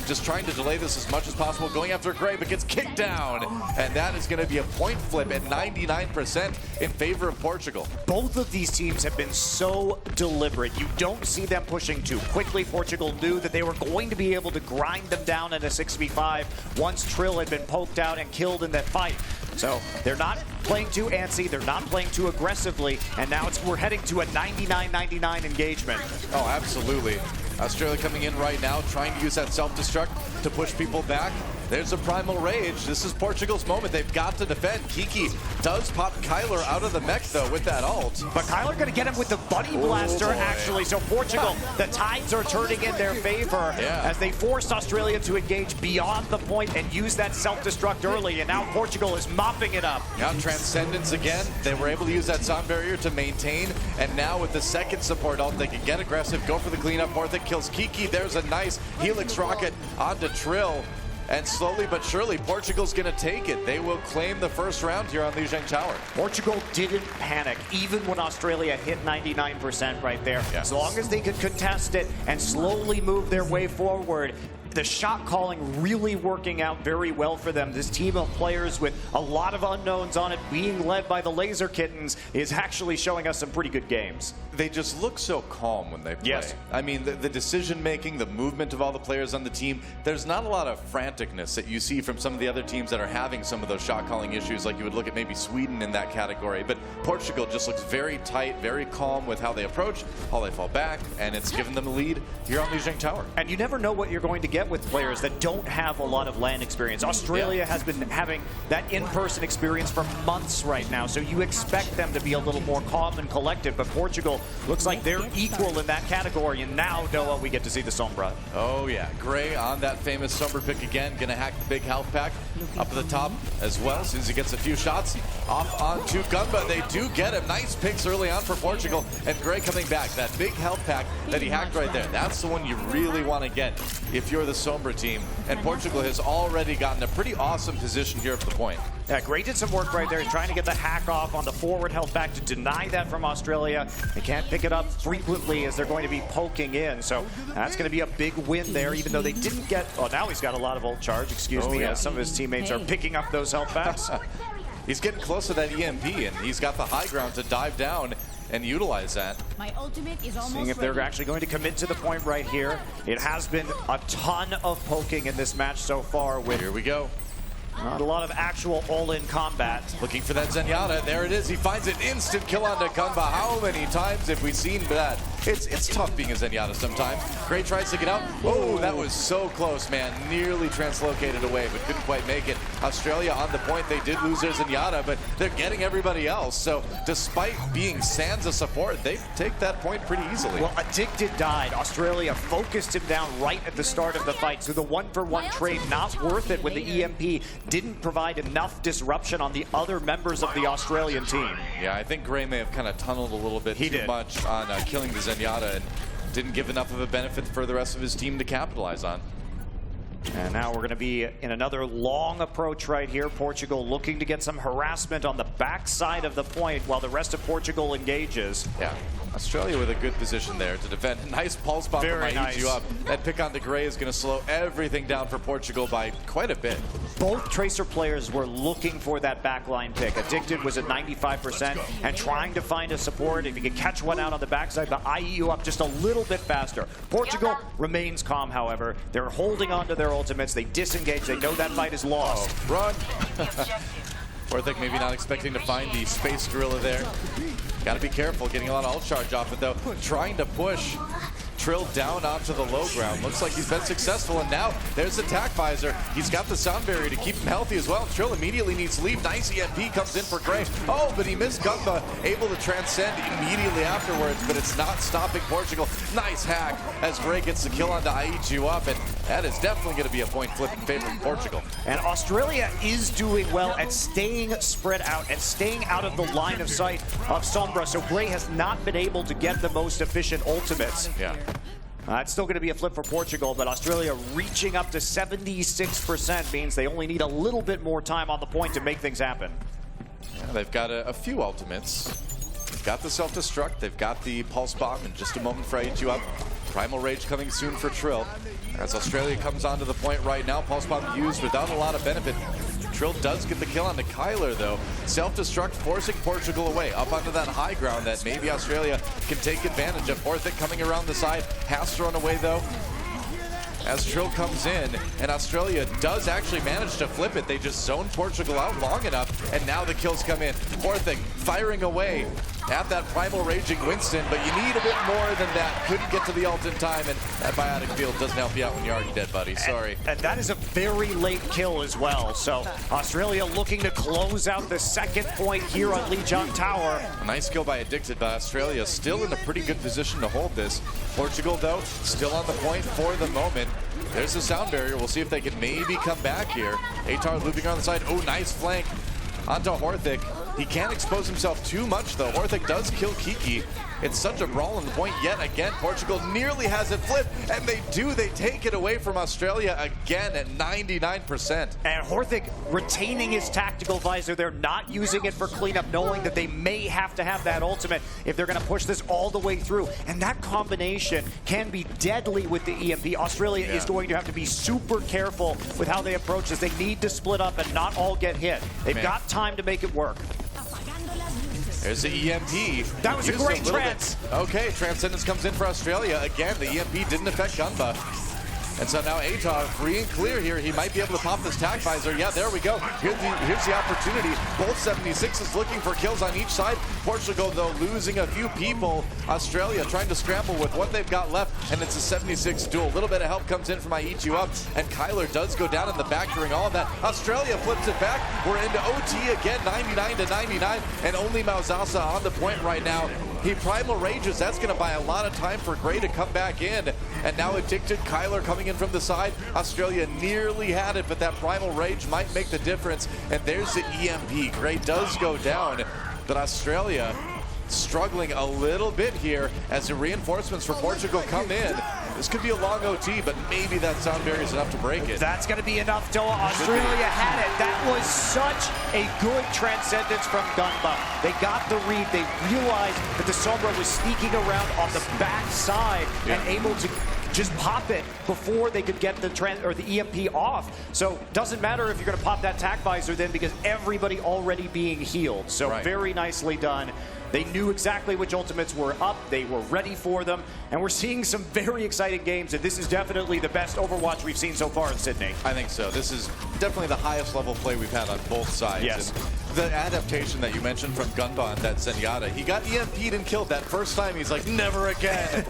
Speaker 3: Just trying to delay this as much as possible, going after Gray, but gets kicked down. And that is going to be a point flip at 99% in favor of Portugal.
Speaker 4: Both of these teams have been so deliberate. You don't see them pushing too quickly. Portugal knew that they were going to be able to grind them down in a 6v5 once Trill had been poked out and killed in that fight. So they're not playing too antsy, they're not playing too aggressively, and now we're heading to a 99-99 engagement.
Speaker 3: Oh, absolutely. Australia coming in right now, trying to use that self-destruct to push people back. There's a Primal Rage. This is Portugal's moment. They've got to defend. Kiki does pop Kyler out of the mech, though, with that ult.
Speaker 4: But Kyler going to get him with the Buddy Blaster, actually. So Portugal, the tides are turning in their favor as they forced Australia to engage beyond the point and use that self-destruct early. And now Portugal is mopping it up.
Speaker 3: Now Transcendence again. They were able to use that sound barrier to maintain. And now with the second support ult, they can get aggressive, go for the cleanup. Morthic kills Kiki. There's a nice Helix rocket onto Trill. And slowly but surely, Portugal's going to take it. They will claim the first round here on Lijiang Tower.
Speaker 4: Portugal didn't panic, even when Australia hit 99% right there. As long as they could contest it and slowly move their way forward, the shot calling really working out very well for them. This team of players with a lot of unknowns on it, being led by the Laser Kittens, is actually showing us some pretty good games.
Speaker 3: They just look so calm when they play.
Speaker 4: Yes.
Speaker 3: I mean, the decision-making, the movement of all the players on the team, there's not a lot of franticness that you see from some of the other teams that are having some of those shot-calling issues, like you would look at maybe Sweden in that category. But Portugal just looks very tight, very calm with how they approach, how they fall back, and it's given them the lead here on Lijiang Tower.
Speaker 4: And you never know what you're going to get with players that don't have a lot of LAN experience. Australia has been having that in-person experience for months right now, so you expect them to be a little more calm and collected, but Portugal looks like they're equal in that category, and now, Noah, we get to see the Sombra.
Speaker 3: Oh yeah, Gray on that famous Sombra pick again, gonna hack the big health pack up at the top as well. As soon as he gets a few shots, off onto Gunba, they do get him. Nice picks early on for Portugal, and Gray coming back. That big health pack that he hacked right there, that's the one you really want to get if you're the Sombra team, and Portugal has already gotten a pretty awesome position here at the point.
Speaker 4: Yeah, Gray did some work right there. He's trying to get the hack off on the forward health back to deny that from Australia. They can't pick it up frequently as they're going to be poking in, so that's going to be a big win there, even though they didn't get... Oh, now he's got a lot of ult charge, excuse me, as some of his teammates are picking up those health packs.
Speaker 3: He's getting close to that EMP, and he's got the high ground to dive down and utilize that.
Speaker 5: My ultimate is almost
Speaker 4: Seeing if they're actually going to commit to the point right here. It has been a ton of poking in this match so far with...
Speaker 3: Here we go.
Speaker 4: Not a lot of actual all-in combat.
Speaker 3: Looking for that Zenyatta. There it is. He finds an instant kill onto Gunba. How many times have we seen that? It's tough being a Zenyatta sometimes. Gray tries to get out. Oh, that was so close, man. Nearly translocated away, but couldn't quite make it. Australia on the point. They did lose their Zenyatta, but they're getting everybody else. So despite being Sansa support, they take that point pretty easily.
Speaker 4: Well, Addicted died. Australia focused him down right at the start of the fight. So the one-for-one trade, not worth it when the EMP didn't provide enough disruption on the other members of the Australian team.
Speaker 3: Yeah, I think Gray may have kind of tunneled a little bit too much on killing the Zenyatta and didn't give enough of a benefit for the rest of his team to capitalize on.
Speaker 4: And now we're going to be in another long approach right here. Portugal looking to get some harassment on the backside of the point while the rest of Portugal engages.
Speaker 3: Yeah. Australia with a good position there to defend. Nice pulse bomb from Aichu up. That pick on Gray is going to slow everything down for Portugal by quite a bit.
Speaker 4: Both Tracer players were looking for that backline pick. Addicted was at 95% and trying to find a support. If he could catch one out on the backside, but IEU up just a little bit faster. Portugal remains calm, however. They're holding on to their ultimates. They disengage. They know that fight is lost.
Speaker 3: Oh, run! Morthic maybe not expecting to find the Space Gorilla there. Got to be careful, getting a lot of ult charge off it though. Trying to push Trill down onto the low ground. Looks like he's been successful, and now there's Attack Visor. He's got the sound barrier to keep him healthy as well. Trill immediately needs to leave. Nice EMP comes in for Gray. Oh, but he missed Gunba, able to transcend immediately afterwards, but it's not stopping Portugal. Nice hack as Gray gets the kill onto Aichu up, and that is definitely going to be a point flip in favor of Portugal.
Speaker 4: And Australia is doing well at staying spread out and staying out of the line of sight of Sombra, so Gray has not been able to get the most efficient ultimates.
Speaker 3: Yeah.
Speaker 4: It's still going to be a flip for Portugal, but Australia reaching up to 76% means they only need a little bit more time on the point to make things happen.
Speaker 3: Yeah, they've got a few ultimates. got the self-destruct, they've got the pulse bomb in just a moment for you up. Primal Rage coming soon for Trill. As Australia comes onto the point right now, pulse bomb used without a lot of benefit. Trill does get the kill onto Kyler though. Self-destruct forcing Portugal away, up onto that high ground that maybe Australia can take advantage of. Orthic coming around the side, has to run away though. As Trill comes in, and Australia does actually manage to flip it. They just zone Portugal out long enough, and now the kills come in. Orthic firing away at that Primal Raging Winston, but you need a bit more than that. Couldn't get to the ult in time, and that biotic field doesn't help you out when you're already dead, buddy. Sorry.
Speaker 4: And that is a very late kill as well. So Australia looking to close out the second point here on Lijiang Tower.
Speaker 3: A nice kill by Addicted, but Australia still in a pretty good position to hold this. Portugal, though, still on the point for the moment. There's the sound barrier. We'll see if they can maybe come back here. Atar looping on the side. Oh, nice flank onto Horthic. He can't expose himself too much, though. Horthic does kill Kiki. It's such a brawl on the point yet again. Portugal nearly has it flipped, and they do. They take it away from Australia again at 99%.
Speaker 4: And Horthic retaining his tactical visor. They're not using it for cleanup, knowing that they may have to have that ultimate if they're going to push this all the way through. And that combination can be deadly with the EMP. Australia is going to have to be super careful with how they approach this. They need to split up and not all get hit. They've got time to make it work.
Speaker 3: There's the EMP.
Speaker 4: That was a great trance.
Speaker 3: Okay, Transcendence comes in for Australia. Again, the EMP didn't affect Gunba. And so now Atar free and clear here. He might be able to pop this tag visor. Yeah, there we go. Here's the opportunity. Both 76s looking for kills on each side. Portugal, though, losing a few people. Australia trying to scramble with what they've got left, and it's a 76 duel. A little bit of help comes in from I Eat You Up, and Kyler does go down in the back during all of that. Australia flips it back. We're into OT again, 99-99, and only Mauzasa on the point right now. He Primal Rages. That's going to buy a lot of time for Gray to come back in. And now Addicted, Kyler coming in from the side. Australia nearly had it, but that Primal Rage might make the difference. And there's the EMP. Gray does go down, but Australia struggling a little bit here as the reinforcements for Portugal come in. This could be a long OT, but maybe that sound barrier is enough to break it.
Speaker 4: That's going to be enough, Doa. Australia had it. That was such a good transcendence from Gunba. They got the read. They realized that the Sombra was sneaking around on the back side and able to just pop it before they could get the EMP off. So doesn't matter if you're going to pop that tac visor then, because everybody already being healed. So very nicely done. They knew exactly which ultimates were up. They were ready for them. And we're seeing some very exciting games. And this is definitely the best Overwatch we've seen so far in Sydney.
Speaker 3: I think so. This is definitely the highest level play we've had on both sides.
Speaker 4: Yes.
Speaker 3: And the adaptation that you mentioned from Gunba and that Zenyatta, he got EMP'd and killed that first time. He's like, never again.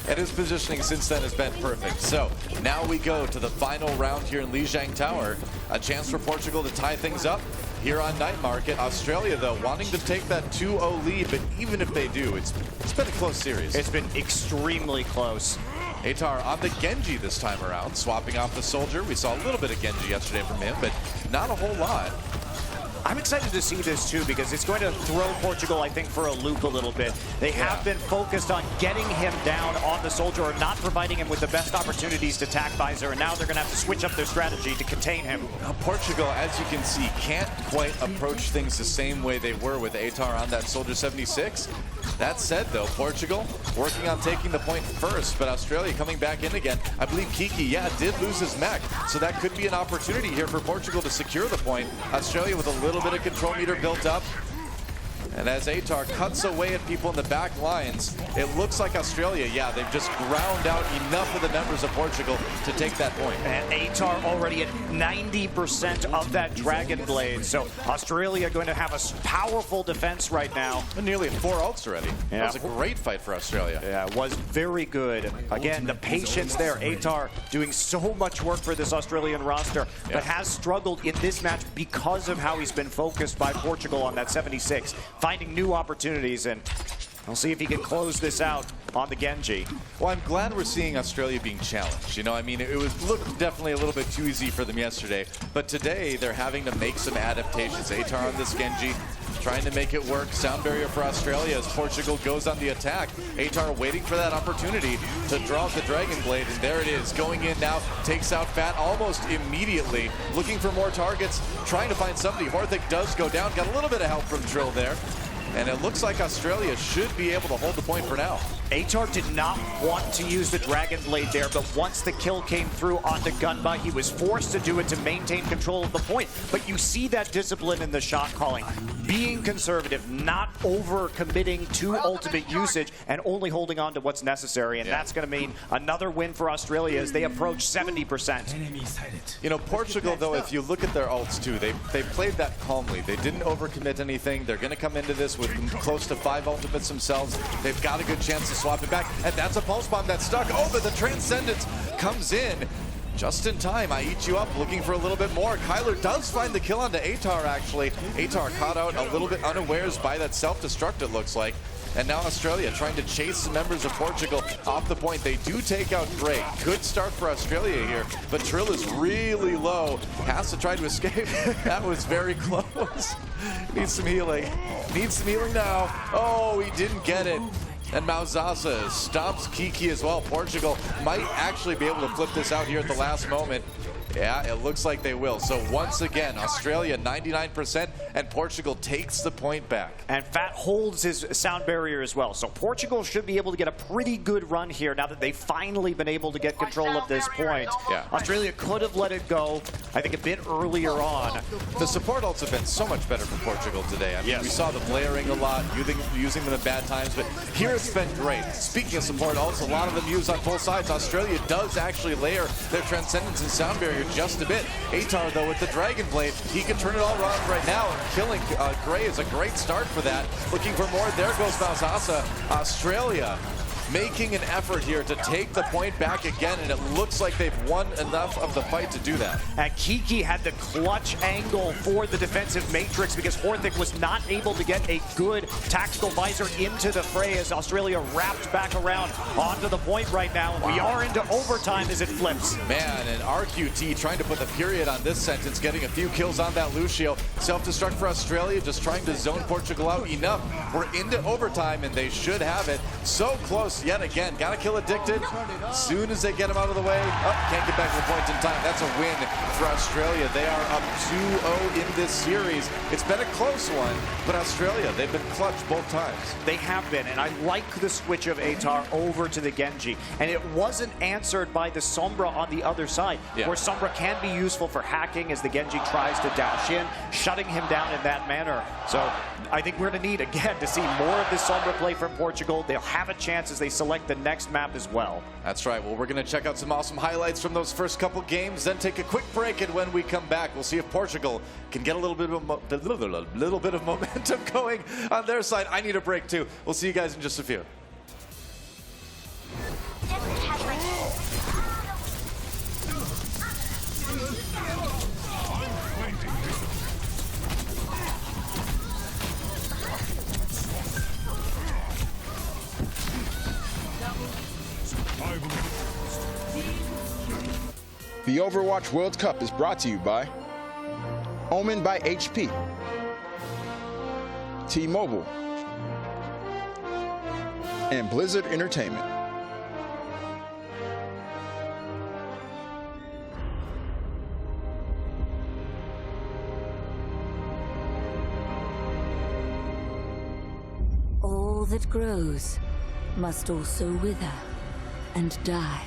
Speaker 3: And his positioning since then has been perfect. So now we go to the final round here in Lijiang Tower. A chance for Portugal to tie things up here on Night Market. Australia, though, wanting to take that 2-0 lead, but even if they do, it's been a close series.
Speaker 4: It's been extremely close.
Speaker 3: Atar on the Genji this time around, swapping off the Soldier. We saw a little bit of Genji yesterday from him, but not a whole lot.
Speaker 4: I'm excited to see this too, because it's going to throw Portugal, I think, for a loop a little bit. They have been focused on getting him down on the Soldier or not providing him with the best opportunities to tac visor, and now they're going to have to switch up their strategy to contain him.
Speaker 3: Portugal, as you can see, can't quite approach things the same way they were with Atar on that Soldier 76. That said, though, Portugal working on taking the point first, but Australia coming back in again. I believe Kiki, did lose his mech, so that could be an opportunity here for Portugal to secure the point. Australia with a little bit of control meter built up. And as Atar cuts away at people in the back lines, it looks like Australia, they've just ground out enough of the members of Portugal to take that point.
Speaker 4: And Atar already at 90% of that Dragon Blade. So Australia going to have a powerful defense right now.
Speaker 3: And nearly 4 ults already. That was a great fight for Australia.
Speaker 4: Yeah, it was very good. Again, the patience there. Atar doing so much work for this Australian roster, but has struggled in this match because of how he's been focused by Portugal on that 76. Finding new opportunities, and we'll see if he can close this out on the Genji.
Speaker 3: Well, I'm glad we're seeing Australia being challenged. You know, I mean, it looked definitely a little bit too easy for them yesterday, but today they're having to make some adaptations. Atar on this Genji, trying to make it work. Sound barrier for Australia as Portugal goes on the attack. Atar waiting for that opportunity to draw out the Dragon Blade, and there it is, going in now, takes out Fat almost immediately, looking for more targets, trying to find somebody. Horthic does go down, got a little bit of help from Trill there. and it looks like Australia should be able to hold the point for now.
Speaker 4: Atar did not want to use the Dragon Blade there, but once the kill came through onto Gunba, he was forced to do it to maintain control of the point. But you see that discipline in the shot calling. Being conservative, not over-committing to ultimate usage, and only holding on to what's necessary. And that's going to mean another win for Australia as they approach 70%.
Speaker 3: You know, Portugal, though, if you look at their ults, too, they played that calmly. They didn't overcommit anything. They're going to come into this with close to 5 ultimates themselves. They've got a good chance to swap it back. And that's a pulse bomb that's stuck. Oh, but the Transcendence comes in just in time. I eat you up, looking for a little bit more. Kyler does find the kill onto Atar, actually. Atar caught out a little bit unawares by that self-destruct, it looks like. And now Australia trying to chase the members of Portugal off the point. They do take out Gray. Good start for Australia here, but Trill is really low. Has to try to escape. That was very close. Needs some healing. Needs some healing now. Oh, he didn't get it. And Mauzaza stops Kiki as well. Portugal might actually be able to flip this out here at the last moment. Yeah, it looks like they will. So once again, Australia 99%, and Portugal takes the point back.
Speaker 4: And Fat holds his sound barrier as well. So Portugal should be able to get a pretty good run here now that they've finally been able to get control of this point.
Speaker 3: Yeah.
Speaker 4: Australia could have let it go, I think, a bit earlier on.
Speaker 3: The support ults have been so much better for Portugal today. I mean, we saw the layering a lot, using them at bad times, but here it's been great. Speaking of support ults, a lot of them use on both sides. Australia does actually layer their Transcendence and sound barrier just a bit. Atar, though, with the Dragon Blade, he can turn it all around right now, and killing Gray is a great start for that. Looking for more. There goes Mauzaza. Australia making an effort here to take the point back again, and it looks like they've won enough of the fight to do that.
Speaker 4: And Kiki had the clutch angle for the defensive matrix because Horthic was not able to get a good tactical visor into the fray as Australia wrapped back around onto the point right now. We are into overtime as it flips.
Speaker 3: Man, and RQT trying to put the period on this sentence, getting a few kills on that Lucio. Self-destruct for Australia, just trying to zone Portugal out enough. We're into overtime, and they should have it. So close yet again. Gotta kill Addicted. As soon as they get him out of the way, can't get back to the point in time. That's a win for Australia. They are up 2-0 in this series. It's been a close one, but Australia, they've been clutch both times.
Speaker 4: They have been, and I like the switch of Atar over to the Genji. And it wasn't answered by the Sombra on the other side, where Sombra can be useful for hacking as the Genji tries to dash in, shutting him down in that manner. So I think we're going to need, again, to see more of this Sombra play from Portugal. They'll have a chance as they select the next map as well.
Speaker 3: That's right. Well, we're going to check out some awesome highlights from those first couple games, then take a quick break, and when we come back, we'll see if Portugal can get a little bit of momentum going on their side. I need a break, too. We'll see you guys in just a few.
Speaker 5: The Overwatch World Cup is brought to you by Omen by HP, T-Mobile, and Blizzard Entertainment.
Speaker 6: All that grows must also wither and die.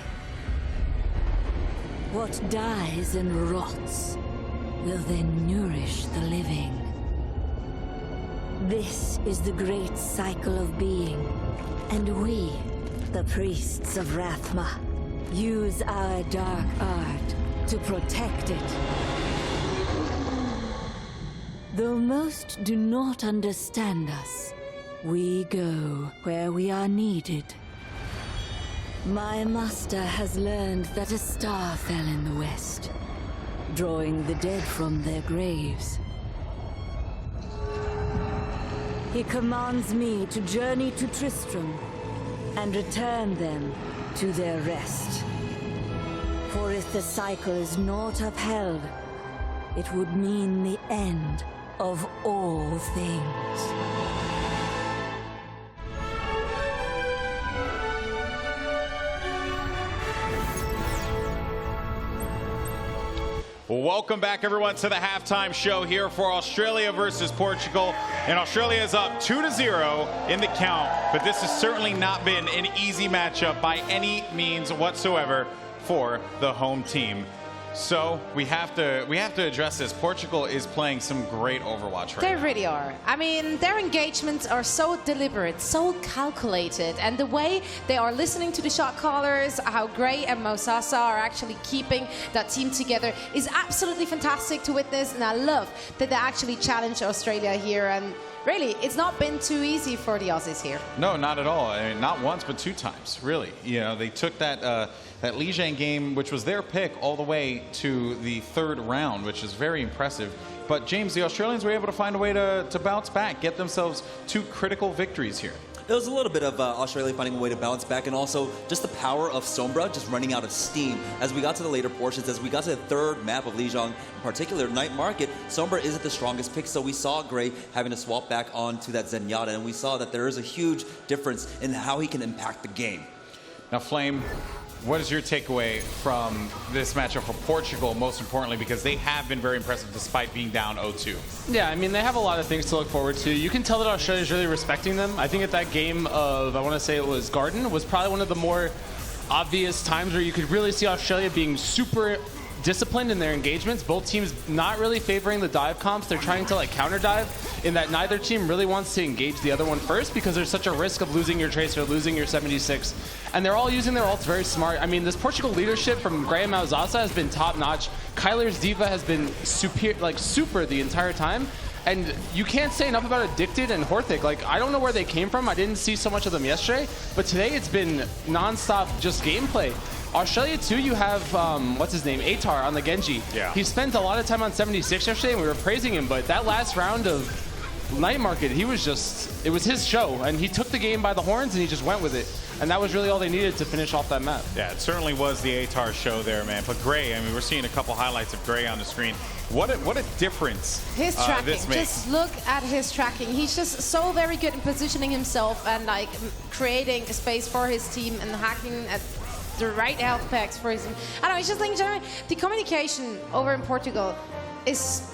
Speaker 6: What dies and rots will then nourish the living. This is the great cycle of being, and we, the priests of Rathma, use our dark art to protect it. Though most do not understand us, we go where we are needed. My master has learned that a star fell in the west, drawing the dead from their graves. He commands me to journey to Tristram and return them to their rest. For if the cycle is not upheld, it would mean the end of all things.
Speaker 2: Welcome back, everyone, to the halftime show here for Australia versus Portugal. And Australia is up 2-0 in the count, but this has certainly not been an easy matchup by any means whatsoever for the home team. So we have to address this. Portugal is playing some great Overwatch right now.
Speaker 7: They really are. I mean, their engagements are so deliberate, so calculated, and the way they are listening to the shot callers, how Gray and Mosasa are actually keeping that team together is absolutely fantastic to witness, and I love that they actually challenge Australia here. And really, it's not been too easy for the Aussies here.
Speaker 2: No, not at all. I mean, not once, but 2 times, really. You know, they took that that Lijiang game, which was their pick, all the way to the 3rd round, which is very impressive. But, James, the Australians were able to find a way to bounce back, get themselves 2 critical victories here.
Speaker 8: There was a little bit of Australia finding a way to bounce back, and also just the power of Sombra just running out of steam. As we got to the later portions, as we got to the 3rd map of Lijiang, in particular, Night Market, Sombra isn't the strongest pick, so we saw Gray having to swap back onto that Zenyatta, and we saw that there is a huge difference in how he can impact the game.
Speaker 2: Now, Flame, what is your takeaway from this matchup for Portugal, most importantly, because they have been very impressive despite being down 0-2?
Speaker 1: Yeah, I mean, they have a lot of things to look forward to. You can tell that Australia is really respecting them. I think at that game of, I want to say it was Garden, was probably one of the more obvious times where you could really see Australia being super disciplined in their engagements. Both teams not really favoring the dive comps. They're trying to like counter dive in that neither team really wants to engage the other one first because there's such a risk of losing your Tracer, losing your 76. And they're all using their ults very smart. I mean, this Portugal leadership from Gray and Malzasa has been top notch. Kyler's Diva has been super the entire time. And you can't say enough about Addicted and Horthic. Like, I don't know where they came from. I didn't see so much of them yesterday. But today it's been nonstop just gameplay. Australia, too, you have, what's his name, Atar on the Genji.
Speaker 2: Yeah.
Speaker 1: He spent a lot of time on 76 yesterday, and we were praising him. But that last round of Night Market, he was just, it was his show. And he took the game by the horns, and he just went with it. And that was really all they needed to finish off that map.
Speaker 2: Yeah, it certainly was the Atar show there, man. But Gray, I mean, we're seeing a couple highlights of Gray on the screen. What a difference
Speaker 7: his tracking.
Speaker 2: This makes.
Speaker 7: Just look at his tracking. He's just so very good in positioning himself and like creating a space for his team and hacking at the right health packs for his team. I don't know, it's just like generally, the communication over in Portugal is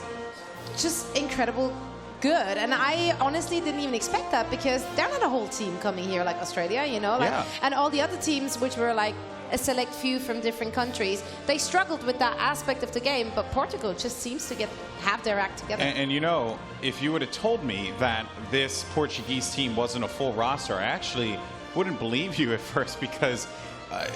Speaker 7: just incredible good, and I honestly didn't even expect that because they're not a whole team coming here like Australia, you know, like,
Speaker 2: yeah.
Speaker 7: And all the other teams which were like a select few from different countries, they struggled with that aspect of the game, but Portugal just seems to have their act together.
Speaker 2: And you know, if you would have told me that this Portuguese team wasn't a full roster, I actually wouldn't believe you at first because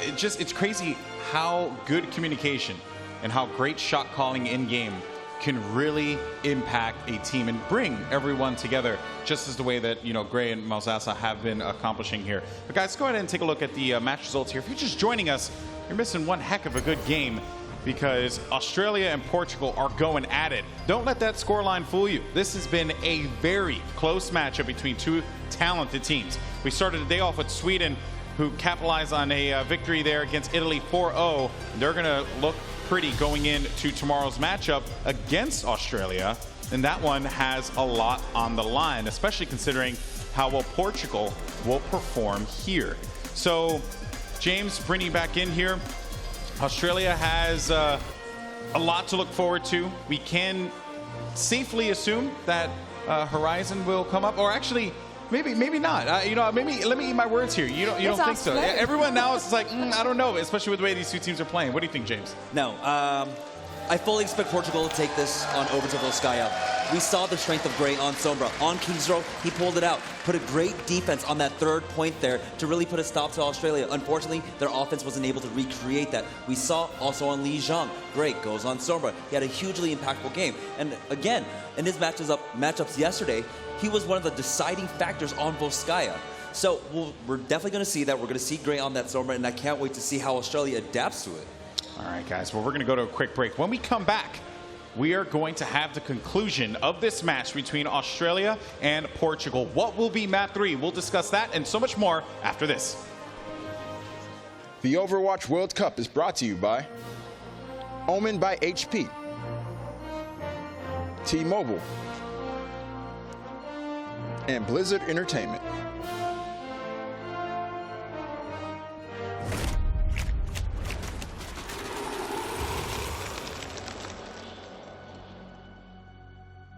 Speaker 2: it's crazy how good communication and how great shot calling in game can really impact a team and bring everyone together, just as the way that, you know, Gray and Malzasa have been accomplishing here. But guys, go ahead and take a look at the match results here. If you're just joining us, you're missing one heck of a good game because Australia and Portugal are going at it. Don't let that scoreline fool you. This has been a very close matchup between 2 talented teams. We started the day off with Sweden, who capitalized on a victory there against Italy 4-0. They're going to look pretty going into tomorrow's matchup against Australia, and that one has a lot on the line, especially considering how well Portugal will perform here. So, James, bringing you back in here, Australia has a lot to look forward to. We can safely assume that Horizon will come up, or actually, maybe not. You know, maybe let me eat my words here. You don't think so? Everyone now is like, I don't know, especially with the way these 2 teams are playing. What do you think, James?
Speaker 8: No, I fully expect Portugal to take this on over to Volskaya. We saw the strength of Gray on Sombra. On King's Row, he pulled it out. Put a great defense on that 3rd point there to really put a stop to Australia. Unfortunately, their offense wasn't able to recreate that. We saw also on Lijiang. Gray goes on Sombra. He had a hugely impactful game. And again, in his matchups yesterday, he was one of the deciding factors on Volskaya. So we're definitely going to see that. We're going to see Gray on that Sombra, and I can't wait to see how Australia adapts to it.
Speaker 2: All right, guys. Well, we're going to go to a quick break. When we come back, we are going to have the conclusion of this match between Australia and Portugal. What will be map 3? We'll discuss that and so much more after this.
Speaker 5: The Overwatch World Cup is brought to you by Omen by HP, T-Mobile, and Blizzard Entertainment.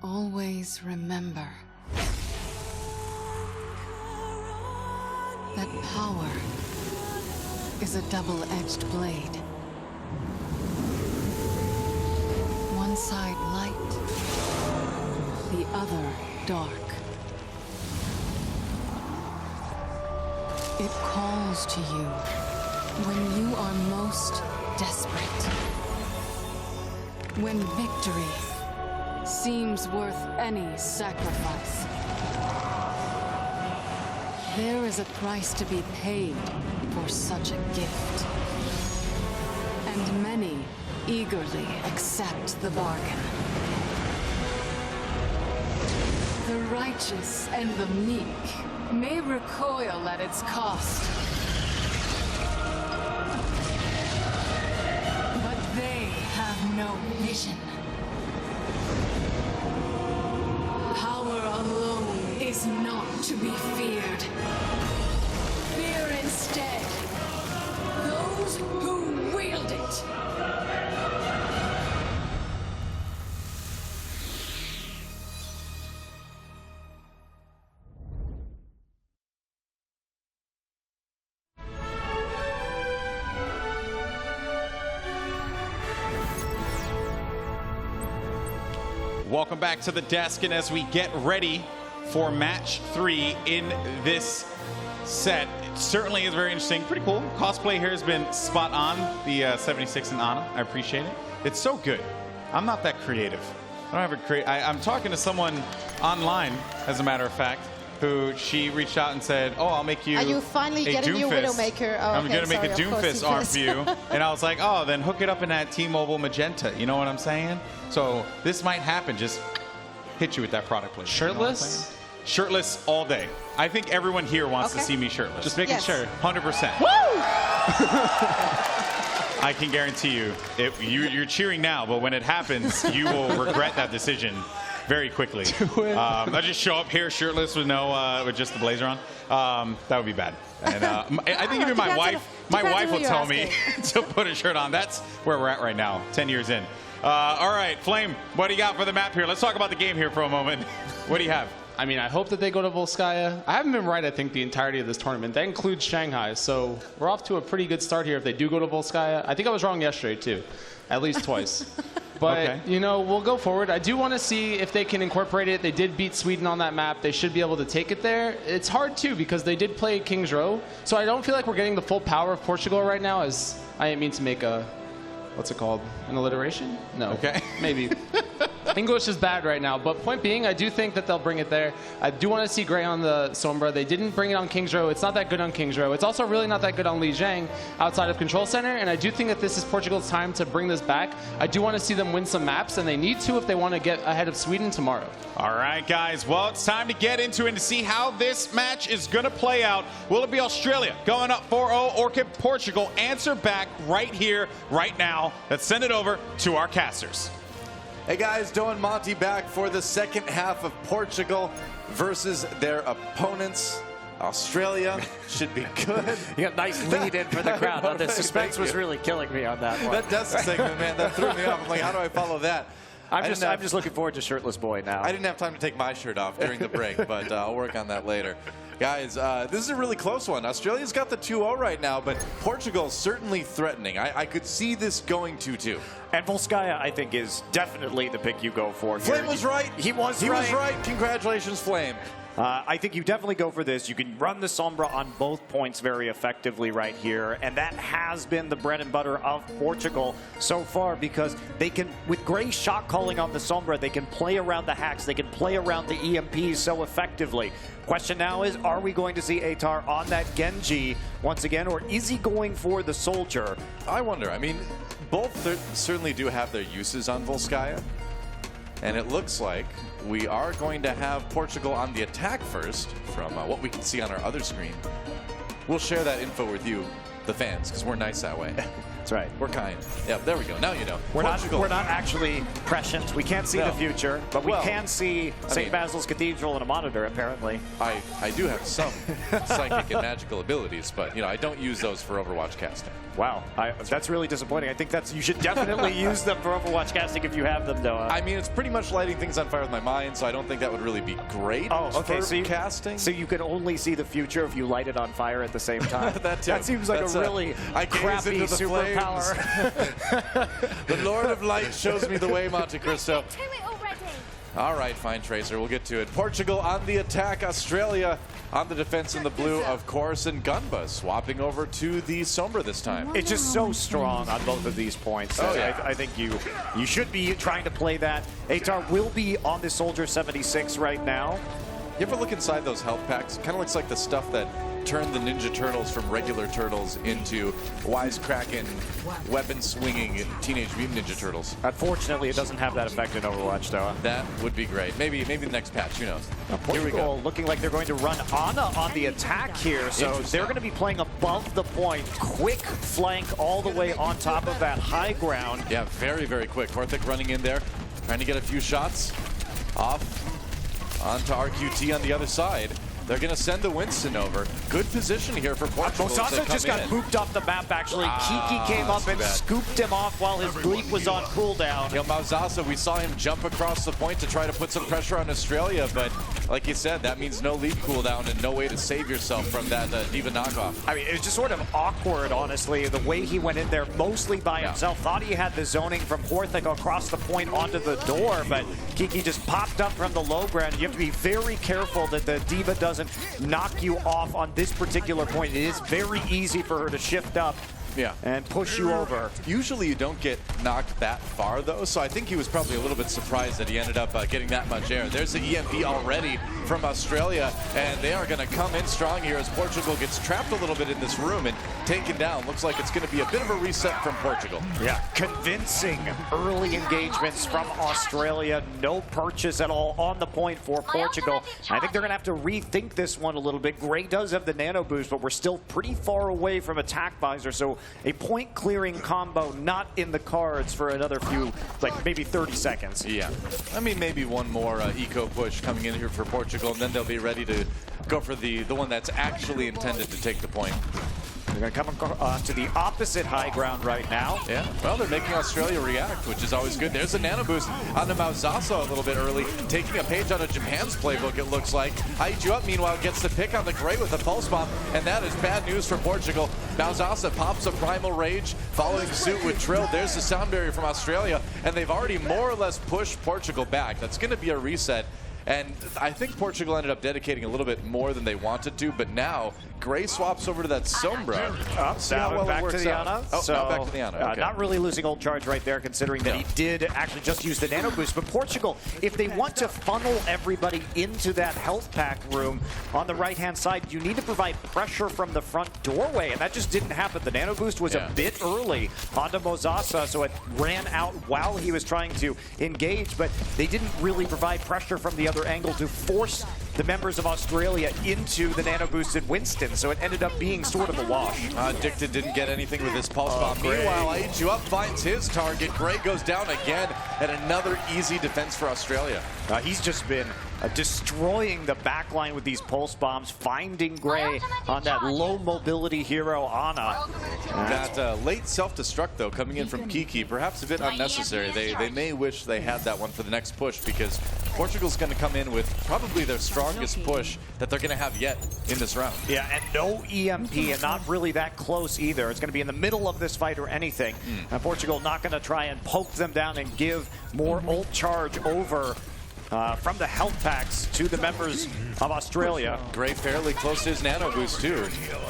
Speaker 9: Always remember that power is a double-edged blade. One side light, the other dark. It calls to you when you are most desperate. When victory seems worth any sacrifice. There is a price to be paid for such a gift. And many eagerly accept the bargain. The righteous and the meek may recoil at its cost. But they have no vision. Power alone is not to be feared. Fear instead those who wield it.
Speaker 2: Welcome back to the desk, and as we get ready for match 3 in this set, it certainly is very interesting. Pretty cool. Cosplay here has been spot on, the 76 and Ana. I appreciate it. It's so good. I'm not that creative. I don't have I'm talking to someone online, as a matter of fact, who she reached out and said, "Oh, I'll make you
Speaker 7: Are you finally getting your Widowmaker? Oh,
Speaker 2: I'm going to make a Doomfist arm for you."
Speaker 7: you.
Speaker 2: And I was like, "Oh, then hook it up in that T-Mobile Magenta." You know what I'm saying? So this might happen. Just hit you with that product placement.
Speaker 1: Shirtless?
Speaker 2: You know shirtless all day. I think everyone here wants to see me shirtless.
Speaker 1: Just making sure.
Speaker 2: 100%.
Speaker 7: Woo!
Speaker 2: I can guarantee you, you're cheering now, but when it happens, you will regret that decision very quickly. I just show up here shirtless with with just the blazer on. That would be bad. And I think even my wife will tell me to put a shirt on. That's where we're at right now, 10 years in. All right, Flame, what do you got for the map here? Let's talk about the game here for a moment. What do you have?
Speaker 1: I mean, I hope that they go to Volskaya. I haven't been right, I think, the entirety of this tournament. That includes Shanghai, so we're off to a pretty good start here if they do go to Volskaya. I think I was wrong yesterday, too, at least twice. But,
Speaker 2: okay.
Speaker 1: You know, we'll go forward. I do want to see if they can incorporate it. They did beat Sweden on that map. They should be able to take it there. It's hard, too, because they did play King's Row. So I don't feel like we're getting the full power of Portugal right now, as I didn't mean to make a, what's it called, an alliteration? No.
Speaker 2: Okay.
Speaker 1: Maybe. English is bad right now, but point being, I do think that they'll bring it there. I do want to see Gray on the Sombra. They didn't bring it on King's Row. It's not that good on King's Row. It's also really not that good on Li Zhang outside of Control Center, and I do think that this is Portugal's time to bring this back. I do want to see them win some maps, and they need to if they want to get ahead of Sweden tomorrow.
Speaker 2: All right, guys. Well, it's time to get into it and to see how this match is going to play out. Will it be Australia going up 4-0, or can Portugal answer back right here, right now? Let's send it over to our casters.
Speaker 3: Hey guys, Doe and Monty back for the second half of Portugal versus their opponents. Australia should be good.
Speaker 4: You got a nice lead in for the crowd. The suspense was really killing me on that one.
Speaker 3: That desk segment, man, that threw me off. I'm like, how do I follow that?
Speaker 4: I'm just looking forward to Shirtless Boy now.
Speaker 3: I didn't have time to take my shirt off during the break, but I'll work on that later. Guys, this is a really close one. Australia's got the 2-0 right now, but Portugal's certainly threatening. I could see this going 2-2.
Speaker 4: And Volskaya, I think, is definitely the pick you go for here.
Speaker 3: Flame was right.
Speaker 4: He was
Speaker 3: right. Congratulations, Flame.
Speaker 4: I think you definitely go for this. You can run the Sombra on both points very effectively right here, and that has been the bread and butter of Portugal so far, because they can, with Gray's shot calling on the Sombra, they can play around the hacks, they can play around the EMPs so effectively. Question now is, are we going to see Atar on that Genji once again, or is he going for the Soldier?
Speaker 3: I wonder. I mean, both certainly do have their uses on Volskaya, and it looks like we are going to have Portugal on the attack first from what we can see on our other screen. We'll share that info with you the fans, because we're nice that way.
Speaker 4: That's right.
Speaker 3: We're kind. Yeah, there we go. Now you know.
Speaker 4: We're not actually prescient. We can't see the future, but we can see St. Basil's Cathedral in a monitor, apparently.
Speaker 3: I do have some psychic and magical abilities, but I don't use those for Overwatch casting.
Speaker 4: Wow, that's really disappointing. I think you should definitely use them for Overwatch casting if you have them, Noah.
Speaker 3: I mean, it's pretty much lighting things on fire with my mind, so I don't think that would really be great for casting.
Speaker 4: So you can only see the future if you light it on fire at the same time.
Speaker 3: That
Speaker 4: seems like a really crappy superpower.
Speaker 3: The Lord of Light shows me the way, Monte Cristo. All right, fine, Tracer. We'll get to it. Portugal on the attack. Australia on the defense in the blue, of course. And Gunba swapping over to the Sombra this time.
Speaker 4: It's just so strong on both of these points. I think you should be trying to play that. Atar will be on the Soldier 76 right now.
Speaker 3: You ever look inside those health packs? Kind of looks like the stuff that turned the Ninja Turtles from regular turtles into wisecracking, weapon-swinging Teenage Mutant Ninja Turtles.
Speaker 4: Unfortunately, it doesn't have that effect in Overwatch, though.
Speaker 3: That would be great. Maybe the next patch, who knows?
Speaker 4: Here we go. Looking like they're going to run Ana on the attack here, so they're going to be playing above the point. Quick flank all the way on top of that high ground.
Speaker 3: Yeah, very, very quick. Horthic running in there, trying to get a few shots off onto RQT on the other side. They're going to send the Winston over. Good position here for Portugal.
Speaker 4: Mosaso just got booped off the map, actually. Kiki came up and scooped him off while his bleep was on cooldown.
Speaker 3: Mosaso, we saw him jump across the point to try to put some pressure on Australia, but like you said, that means no lead cooldown and no way to save yourself from that Diva knockoff.
Speaker 4: I mean, it was just sort of awkward, honestly, the way he went in there mostly by himself. Thought he had the zoning from Horthic across the point onto the door, but Kiki just popped up from the low ground. You have to be very careful that the Diva doesn't knock you off on this particular point. It is very easy for her to shift up and push you over.
Speaker 3: Usually you don't get knocked that far, though, so I think he was probably a little bit surprised that he ended up getting that much air. There's the EMP already from Australia, and they are going to come in strong here as Portugal gets trapped a little bit in this room and taken down. Looks like it's going to be a bit of a reset from Portugal.
Speaker 4: Yeah, convincing early engagements from Australia. No purchase at all on the point for Portugal. I think they're going to have to rethink this one a little bit. Gray does have the nano boost, but we're still pretty far away from attack visor, so a point clearing combo not in the cards for another few, like maybe 30 seconds.
Speaker 3: Yeah, I mean maybe one more eco push coming in here for Portugal, and then they'll be ready to go for the one that's actually intended to take the point.
Speaker 4: They're going to come to the opposite high ground right now.
Speaker 3: Yeah, well, they're making Australia react, which is always good. There's a nano boost on the Mausaso a little bit early, taking a page out of Japan's playbook, it looks like. Hyde You Up, meanwhile, gets the pick on the Gray with a pulse bomb, and that is bad news for Portugal. Mausasa pops a Primal Rage, following suit with Trill. There's the sound barrier from Australia, and they've already more or less pushed Portugal back. That's going to be a reset. And I think Portugal ended up dedicating a little bit more than they wanted to, but now Gray swaps over to that Sombra.
Speaker 4: Back to the Ana.
Speaker 3: Back to the Ana. Okay.
Speaker 4: Not really losing old charge right there, considering that he did actually just use the nano boost. But Portugal, if they want to funnel everybody into that health pack room on the right-hand side, you need to provide pressure from the front doorway, and that just didn't happen. The nano boost was a bit early onto Mosasa, so it ran out while he was trying to engage, but they didn't really provide pressure from the other angle to force the members of Australia into the nano boosted Winston, so it ended up being sort of a wash.
Speaker 3: Addicted didn't get anything with his pulse bomb. Meanwhile, Hyde You Up finds his target. Gray goes down again, and another easy defense for Australia.
Speaker 4: He's just been destroying the backline with these pulse bombs, finding Gray on that low mobility hero, Ana.
Speaker 3: That late self-destruct, though, coming in from Kiki, perhaps a bit unnecessary. They may wish they had that one for the next push, because Portugal's going to come in with probably their strongest push that they're going to have yet in this round.
Speaker 4: Yeah, and no EMP, and not really that close either. It's going to be in the middle of this fight or anything. Portugal not going to try and poke them down and give more ult charge over from the health packs to the members of Australia.
Speaker 3: Gray fairly close to his nano boost, too.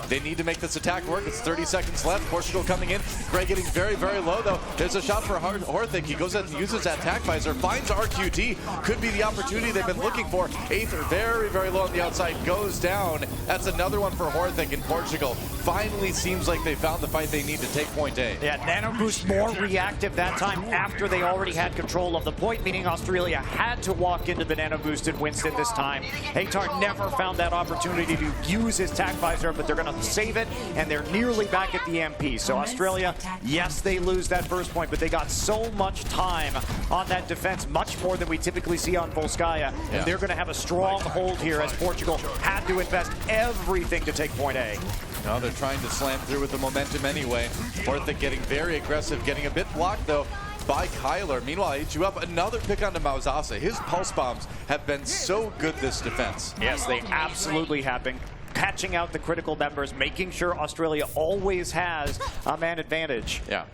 Speaker 3: They need to make this attack work. It's 30 seconds left. Portugal coming in. Gray getting very, very low, though. There's a shot for Horthic. He goes out and uses that attack visor, finds RQT. Could be the opportunity they've been looking for. Aether very, very low on the outside, goes down. That's another one for Horthic in Portugal. Finally seems like they found the fight they need to take point A.
Speaker 4: Yeah, nano boost more reactive that time after they already had control of the point, meaning Australia had to walk lock into the nano boosted Winston this time. Atar never found that opportunity to use his tac visor, but they're going to save it, and they're nearly back at the MP. So Australia, yes, they lose that first point, but they got so much time on that defense, much more than we typically see on Volskaya, and they're going to have a strong hold here as Portugal had to invest everything to take point A.
Speaker 3: No, they're trying to slam through with the momentum anyway. Horthick getting very aggressive, getting a bit blocked though by Kyler. Meanwhile, H2 up, another pick onto Mauzasa. His pulse bombs have been so good this defense.
Speaker 4: Yes, they absolutely have been patching out the critical members, making sure Australia always has a man advantage.
Speaker 3: Yeah.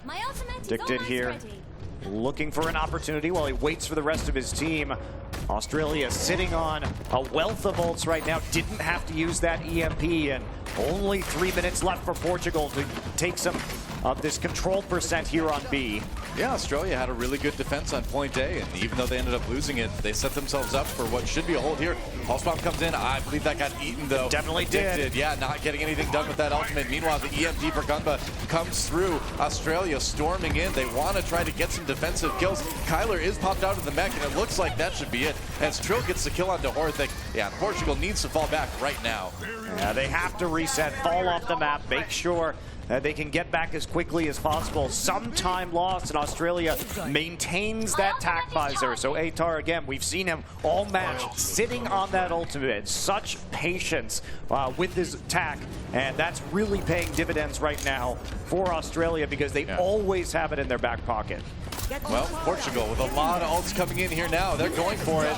Speaker 4: Addicted here, looking for an opportunity while he waits for the rest of his team. Australia sitting on a wealth of ults right now, didn't have to use that EMP, and only 3 minutes left for Portugal to take some of this control percent here on B.
Speaker 3: Yeah, Australia had a really good defense on point A, and even though they ended up losing it, they set themselves up for what should be a hold here. Pulse bomb comes in. I believe that got eaten, though.
Speaker 4: Definitely did.
Speaker 3: Yeah, not getting anything done with that ultimate. Meanwhile, the EMP for Gunba comes through. Australia storming in. They want to try to get some defensive kills. Kyler is popped out of the mech, and it looks like that should be it. As Trill gets the kill onto Horthick. Yeah, Portugal needs to fall back right now.
Speaker 4: Yeah, they have to reset, fall off the map, make sure that they can get back as quickly as possible. Some time lost, and Australia maintains that tac visor. So Atar, again, we've seen him all match sitting on that ultimate. Such patience with his tac, and that's really paying dividends right now for Australia because they always have it in their back pocket.
Speaker 3: Well, Portugal with a lot of ults coming in here now. They're going for it.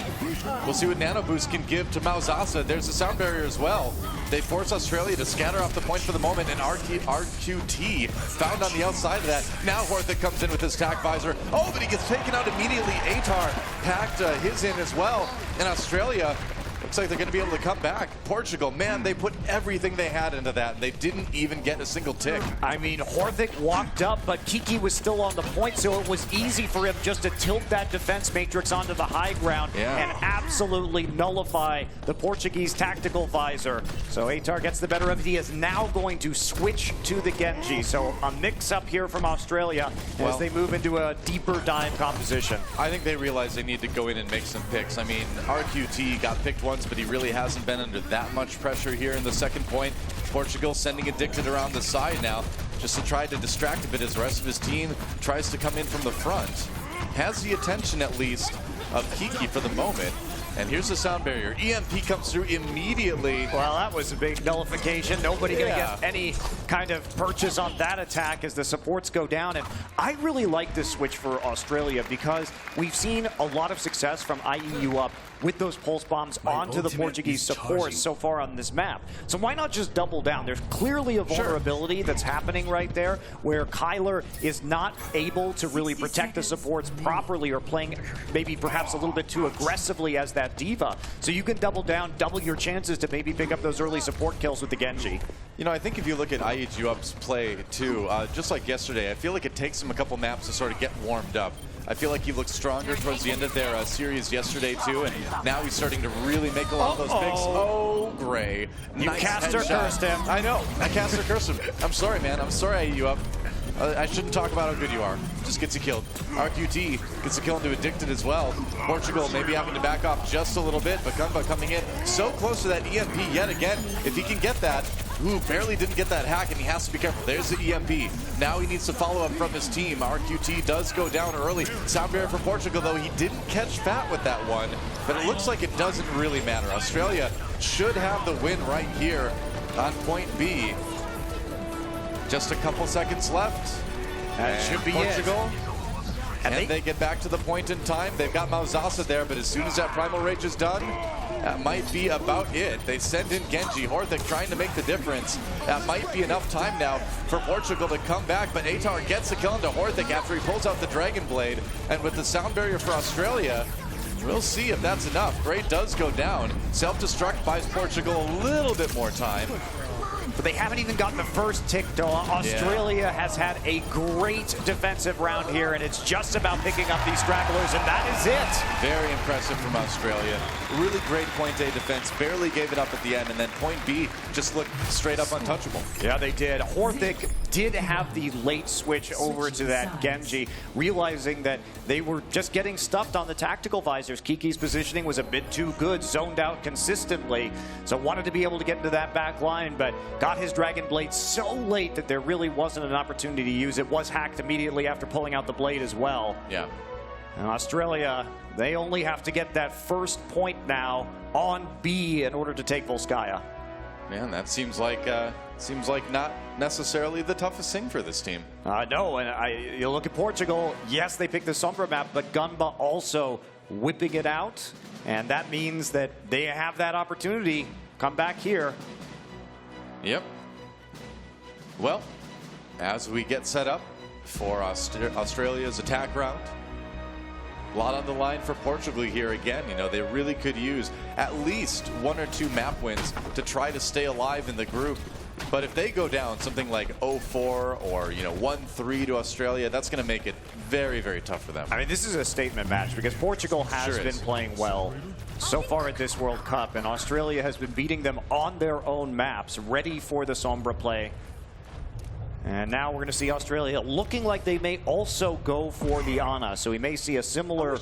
Speaker 3: We'll see what Nano Boost can give to Mauzasa. There's a sound barrier as well. They force Australia to scatter off the point for the moment, and RQT found on the outside of that. Now Horthick comes in with his tac visor. Oh, but he gets taken out immediately. Atar packed his in as well. And Australia looks like they're going to be able to come back. Portugal, man, they put everything they had into that, and they didn't even get a single tick.
Speaker 4: I mean, Horthick walked up, but Kiki was still on the point, so it was easy for him just to tilt that defense matrix onto the high ground and absolutely nullify the Portuguese tactical visor. So Atar gets the better of it. He is now going to switch to the Genji. So a mix-up here from Australia as they move into a deeper dive composition.
Speaker 3: I think they realize they need to go in and make some picks. I mean, RQT got picked once, but he really hasn't been under that much pressure here in the second point. Portugal sending Addicted around the side now just to try to distract a bit as the rest of his team tries to come in from the front. Has the attention at least of Kiki for the moment. And here's the sound barrier. EMP comes through immediately.
Speaker 4: Well, that was a big nullification. Nobody going to get any kind of purchase on that attack as the supports go down. And I really like this switch for Australia because we've seen a lot of success from IEU up with those pulse bombs onto the Portuguese supports so far on this map. So why not just double down? There's clearly a vulnerability that's happening right there where Kyler is not able to really protect the supports properly or playing maybe perhaps a little bit too aggressively as that diva. So you can double down, double your chances to maybe pick up those early support kills with the Genji.
Speaker 3: You know, I think if you look at IEG Up's play too, just like yesterday, I feel like it takes him a couple maps to sort of get warmed up. I feel like he looked stronger towards the end of their series yesterday too, and now he's starting to really make a lot of those picks. Oh, Gray.
Speaker 4: You cast or cursed him.
Speaker 3: I know. I cast or cursed him. I'm sorry, man. I'm sorry, IEU Up. I shouldn't talk about how good you are. Just gets you killed. RQT gets a kill into Addicted as well. Portugal maybe having to back off just a little bit, but Gunba coming in so close to that EMP yet again. If he can get that, ooh, barely didn't get that hack, and he has to be careful. There's the EMP. Now he needs to follow up from his team. RQT does go down early. Sound barrier for Portugal, though. He didn't catch Fat with that one, but it looks like it doesn't really matter. Australia should have the win right here on point B. Just a couple seconds left.
Speaker 4: That should be
Speaker 3: Portugal.
Speaker 4: And
Speaker 3: they get back to the point in time. They've got Mauzasa there, but as soon as that Primal Rage is done, that might be about it. They send in Genji. Horthick trying to make the difference. That might be enough time now for Portugal to come back, but Atar gets the kill into Horthick after he pulls out the Dragon Blade. And with the sound barrier for Australia, we'll see if that's enough. Gray does go down. Self-destruct buys Portugal a little bit more time.
Speaker 4: But they haven't even gotten the first tick, Doa. Australia has had a great defensive round here, and it's just about picking up these stragglers, and that is it.
Speaker 3: Very impressive from Australia. Really great point A defense. Barely gave it up at the end, and then point B just looked straight up untouchable.
Speaker 4: Yeah, they did. Horthick did have the late switch over to that Genji, realizing that they were just getting stuffed on the tactical visors. Kiki's positioning was a bit too good, zoned out consistently, so wanted to be able to get into that back line, but got his Dragon Blade so late that there really wasn't an opportunity to use it. Was hacked immediately after pulling out the blade as well.
Speaker 3: Yeah.
Speaker 4: And Australia, they only have to get that first point now on B in order to take Volskaya.
Speaker 3: Man, that seems like not necessarily the toughest thing for this team.
Speaker 4: No, and you look at Portugal, yes, they picked the Sombra map, but Gunba also whipping it out, and that means that they have that opportunity. Come back here.
Speaker 3: Yep. Well, as we get set up for Australia's attack round, a lot on the line for Portugal here again. You know, they really could use at least 1 or 2 map wins to try to stay alive in the group. But if they go down something like 0-4 or, you know, 1-3 to Australia, that's going to make it very, very tough for them.
Speaker 4: I mean, this is a statement match because Portugal has been playing well so far at this World Cup, and Australia has been beating them on their own maps, ready for the Sombra play. And now we're going to see Australia looking like they may also go for the Ana. So we may see a similar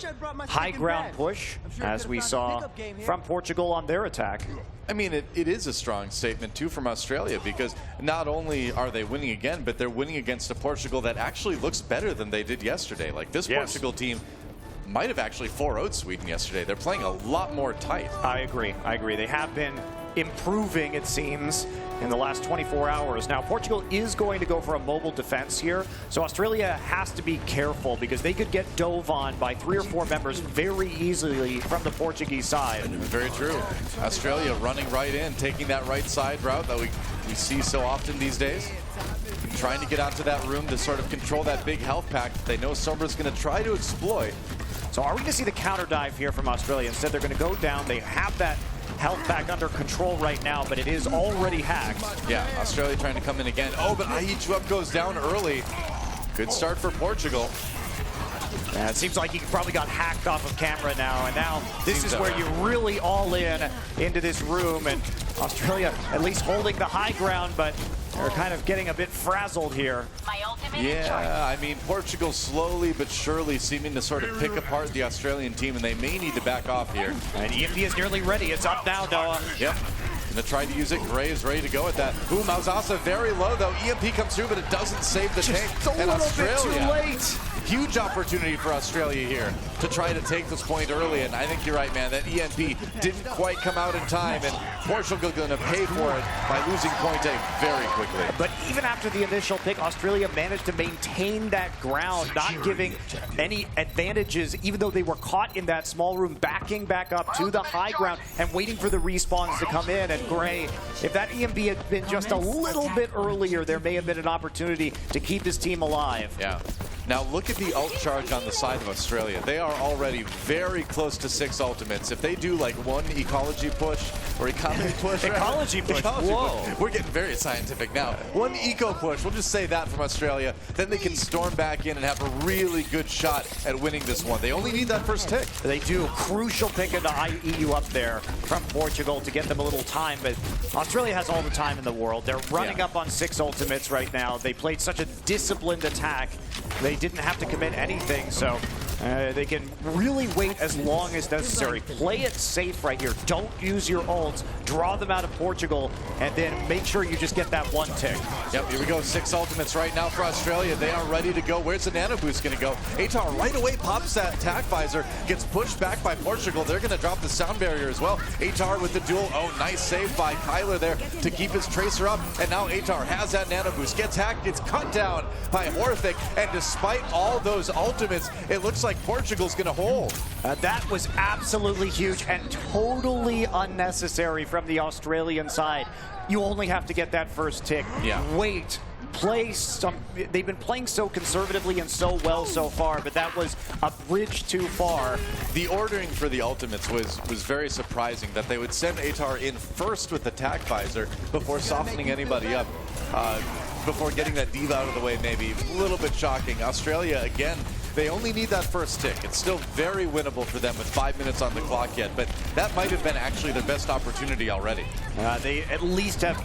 Speaker 4: high ground push as we saw from Portugal on their attack.
Speaker 3: I mean, it is a strong statement, too, from Australia, because not only are they winning again, but they're winning against a Portugal that actually looks better than they did yesterday. Like, this Portugal team might have actually 4-0'd Sweden yesterday. They're playing a lot more tight.
Speaker 4: I agree. They have been improving, it seems, in the last 24 hours. Now, Portugal is going to go for a mobile defense here, so Australia has to be careful because they could get dove on by 3 or 4 members very easily from the Portuguese side.
Speaker 3: Very true. Australia running right in, taking that right side route that we see so often these days. Trying to get out to that room to sort of control that big health pack that they know Sombra's going to try to exploit.
Speaker 4: So are we going to see the counter dive here from Australia? Instead, they're going to go down. They have that health pack under control right now, but it is already hacked.
Speaker 3: Yeah, Australia trying to come in again. Oh, but Chup goes down early. Good start for Portugal.
Speaker 4: Yeah, it seems like he probably got hacked off of camera now, and now this is where you really all in into this room, and Australia at least holding the high ground, but they're kind of getting a bit frazzled here.
Speaker 3: Yeah, I mean, Portugal slowly but surely seeming to sort of pick apart the Australian team, and they may need to back off here.
Speaker 4: And EMP is nearly ready. It's up now, Doa.
Speaker 3: Yep. Gonna try to use it. Gray is ready to go at that. Ooh, Mauzasa very low though. EMP comes through, but it doesn't save the tank.
Speaker 4: And Australia, bit too late.
Speaker 3: Huge opportunity for Australia here to try to take this point early, and I think you're right, man. That EMP didn't quite come out in time, and Portugal going to pay for it by losing point A very quickly.
Speaker 4: But even after the initial pick, Australia managed to maintain that ground, not giving any advantages, even though they were caught in that small room, backing back up to the high ground and waiting for the respawns to come in. And Gray, if that EMP had been just a little bit earlier, there may have been an opportunity to keep his team alive.
Speaker 3: Yeah. Now look at the ult charge on the side of Australia. They are already very close to 6 ultimates. If they do like 1 ecology push or economy push.
Speaker 4: Ecology push. Whoa.
Speaker 3: We're getting very scientific now. 1 eco push, we'll just say that from Australia. Then they can storm back in and have a really good shot at winning this one. They only need that first tick.
Speaker 4: They do. Crucial pick into IEU up there from Portugal to get them a little time, but Australia has all the time in the world. They're running up on 6 ultimates right now. They played such a disciplined attack. They didn't have to commit anything, so they can really wait as long as necessary. Play it safe right here. Don't use your ults. Draw them out of Portugal, and then make sure you just get that 1 tick.
Speaker 3: Yep, here we go. 6 ultimates right now for Australia. They are ready to go. Where's the nano boost going to go? Atar right away pops that attack visor, gets pushed back by Portugal. They're going to drop the sound barrier as well. Atar with the duel. Oh, nice save by Kyler there to keep his tracer up. And now Atar has that nano boost. Gets hacked, gets cut down by Orphic. And despite all those ultimates, it looks like Portugal's going to hold.
Speaker 4: That was absolutely huge and totally unnecessary from the Australian side. You only have to get that first tick.
Speaker 3: Yeah.
Speaker 4: Wait. Play some. They've been playing so conservatively and so well so far, but that was a bridge too far.
Speaker 3: The ordering for the ultimates was very surprising, that they would send Atar in first with attack visor before softening anybody up. Before getting that diva out of the way, maybe. A little bit shocking. Australia, again, they only need that first tick. It's still very winnable for them with 5 minutes on the clock yet, but that might have been actually their best opportunity already.
Speaker 4: They at least have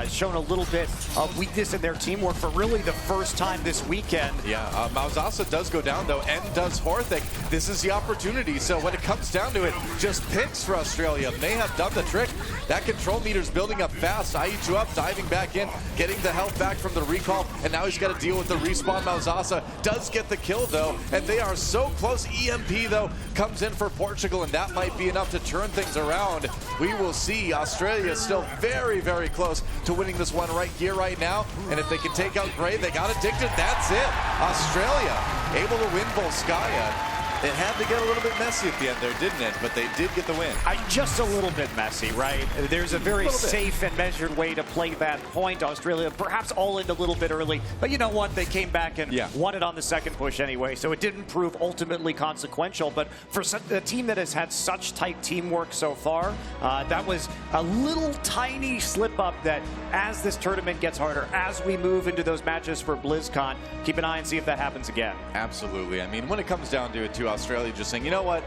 Speaker 4: shown a little bit of weakness in their teamwork for really the first time this weekend.
Speaker 3: Yeah, Mauzasa does go down though, and does Horthic. This is the opportunity. So when it comes down to it, just picks for Australia may have done the trick. That control meter's building up fast. Aichu up, diving back in, getting the health back from the recall, and now he's got to deal with the respawn. Mauzasa does get the kill though, and they are so close. EMP though comes in for Portugal, and that might be enough to turn things around. We will see. Australia is still very, very close to winning this one right here, right now. And if they can take out Gray, they got addicted. That's it. Australia able to win Volskaya. It had to get a little bit messy at the end there, didn't it? But they did get the win.
Speaker 4: Just a little bit messy, right? There's a very safe and measured way to play that point. Australia perhaps all in a little bit early, but you know what? They came back and won it on the second push anyway, so it didn't prove ultimately consequential. But for a team that has had such tight teamwork so far, that was a little tiny slip up that as this tournament gets harder, as we move into those matches for BlizzCon, keep an eye and see if that happens again.
Speaker 3: Absolutely. I mean, when it comes down to it, too, Australia just saying, you know what?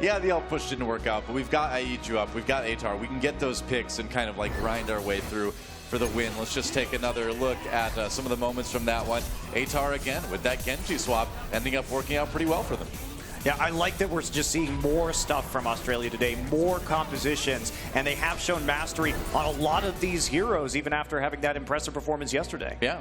Speaker 3: Yeah, the L push didn't work out, but we've got Aichu up, we've got Atar. We can get those picks and kind of like grind our way through for the win. Let's just take another look at some of the moments from that one. Atar again with that Genji swap ending up working out pretty well for them.
Speaker 4: Yeah, I like that we're just seeing more stuff from Australia today, more compositions, and they have shown mastery on a lot of these heroes, even after having that impressive performance yesterday.
Speaker 3: Yeah.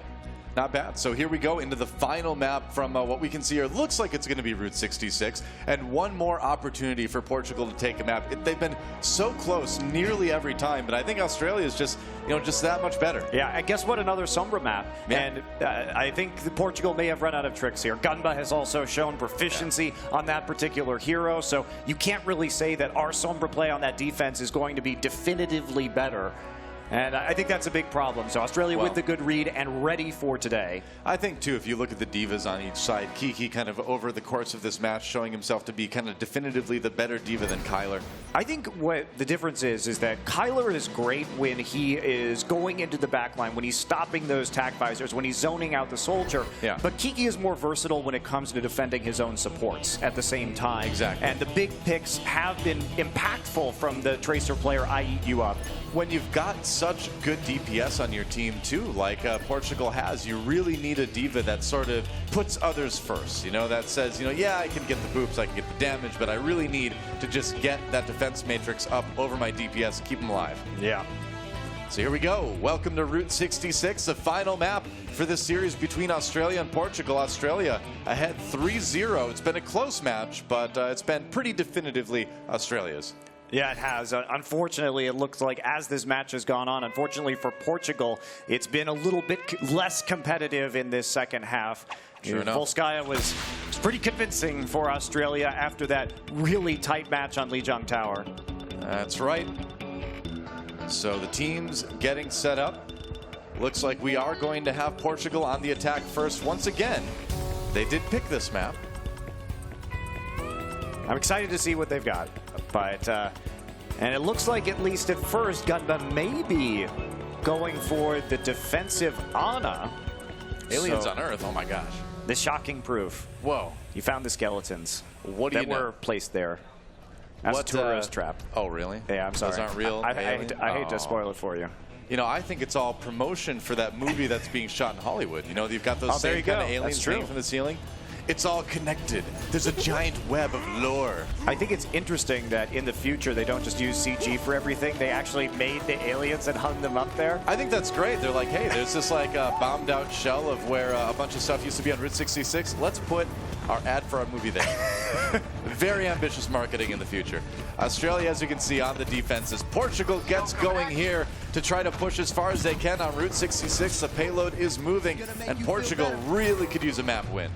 Speaker 3: Not bad. So here we go into the final map from what we can see here. Looks like it's going to be Route 66, and one more opportunity for Portugal to take a map. They've been so close nearly every time, but I think Australia is just, just that much better.
Speaker 4: Yeah, and guess what? Another Sombra map. Yeah. And I think Portugal may have run out of tricks here. Gunba has also shown proficiency on that particular hero, so you can't really say that our Sombra play on that defense is going to be definitively better. And I think that's a big problem. So Australia with the good read and ready for today.
Speaker 3: I think, too, if you look at the divas on each side, Kiki kind of over the course of this match showing himself to be kind of definitively the better diva than Kyler.
Speaker 4: I think what the difference is that Kyler is great when he is going into the backline, when he's stopping those tac visors, when he's zoning out the soldier.
Speaker 3: Yeah.
Speaker 4: But Kiki is more versatile when it comes to defending his own supports at the same time.
Speaker 3: Exactly.
Speaker 4: And the big picks have been impactful from the Tracer player, i.e. up.
Speaker 3: When you've got such good DPS on your team too, like Portugal has, you really need a diva that sort of puts others first, that says, yeah, I can get the boops, I can get the damage, but I really need to just get that defense matrix up over my DPS and keep them alive.
Speaker 4: Yeah.
Speaker 3: So here we go. Welcome to Route 66, the final map for this series between Australia and Portugal. Australia ahead 3-0. It's been a close match, but it's been pretty definitively Australia's.
Speaker 4: Yeah, it has. Unfortunately, it looks like as this match has gone on, unfortunately for Portugal, it's been a little bit less competitive in this second half.
Speaker 3: True enough.
Speaker 4: Volskaya was pretty convincing for Australia after that really tight match on Lijiang Tower.
Speaker 3: That's right. So the team's getting set up. Looks like we are going to have Portugal on the attack first once again. They did pick this map.
Speaker 4: I'm excited to see what they've got. But, and it looks like at least at first, Gunba may be going for the defensive Ana.
Speaker 3: Aliens on Earth, oh my gosh.
Speaker 4: The shocking proof.
Speaker 3: Whoa.
Speaker 4: You found the skeletons
Speaker 3: What do you know?
Speaker 4: were placed there. As a tourist trap.
Speaker 3: Oh, really?
Speaker 4: Yeah, I'm sorry.
Speaker 3: Those aren't real?
Speaker 4: I hate to spoil it for you.
Speaker 3: I think it's all promotion for that movie that's being shot in Hollywood. You've got those same kind of aliens hanging from the ceiling. It's all connected. There's a giant web of lore.
Speaker 4: I think it's interesting that in the future they don't just use CG for everything. They actually made the aliens and hung them up there.
Speaker 3: I think that's great. They're like, hey, there's this like bombed out shell of where a bunch of stuff used to be on Route 66. Let's put our ad for our movie there. Very ambitious marketing in the future. Australia, as you can see, on the defenses. Portugal gets going here to try to push as far as they can on Route 66. The payload is moving, and Portugal really could use a map win.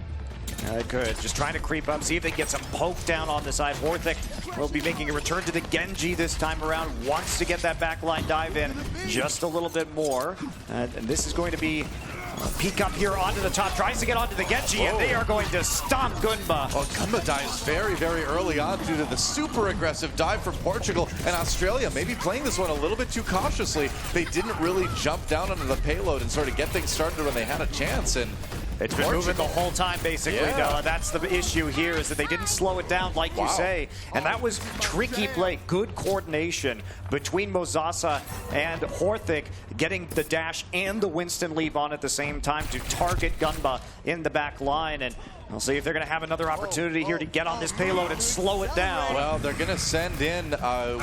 Speaker 4: They could. Just trying to creep up, see if they can get some poke down on the side. Horthic will be making a return to the Genji this time around. Wants to get that backline dive in just a little bit more. And this is going to be a peek up here onto the top. Tries to get onto the Genji, and they are going to stomp Gunba.
Speaker 3: Well, Gunba dives very, very early on due to the super aggressive dive from Portugal. And Australia maybe playing this one a little bit too cautiously. They didn't really jump down onto the payload and sort of get things started when they had a chance. And
Speaker 4: It's been moving the whole time, basically, Noah. That's the issue here, is that they didn't slow it down, like you say. And that was tricky play. Good coordination between Mozasa and Horthic, getting the dash and the Winston leap on at the same time to target Gunba in the back line. And we'll see if they're going to have another opportunity here to get on this payload and slow it down.
Speaker 3: Well, they're going to send in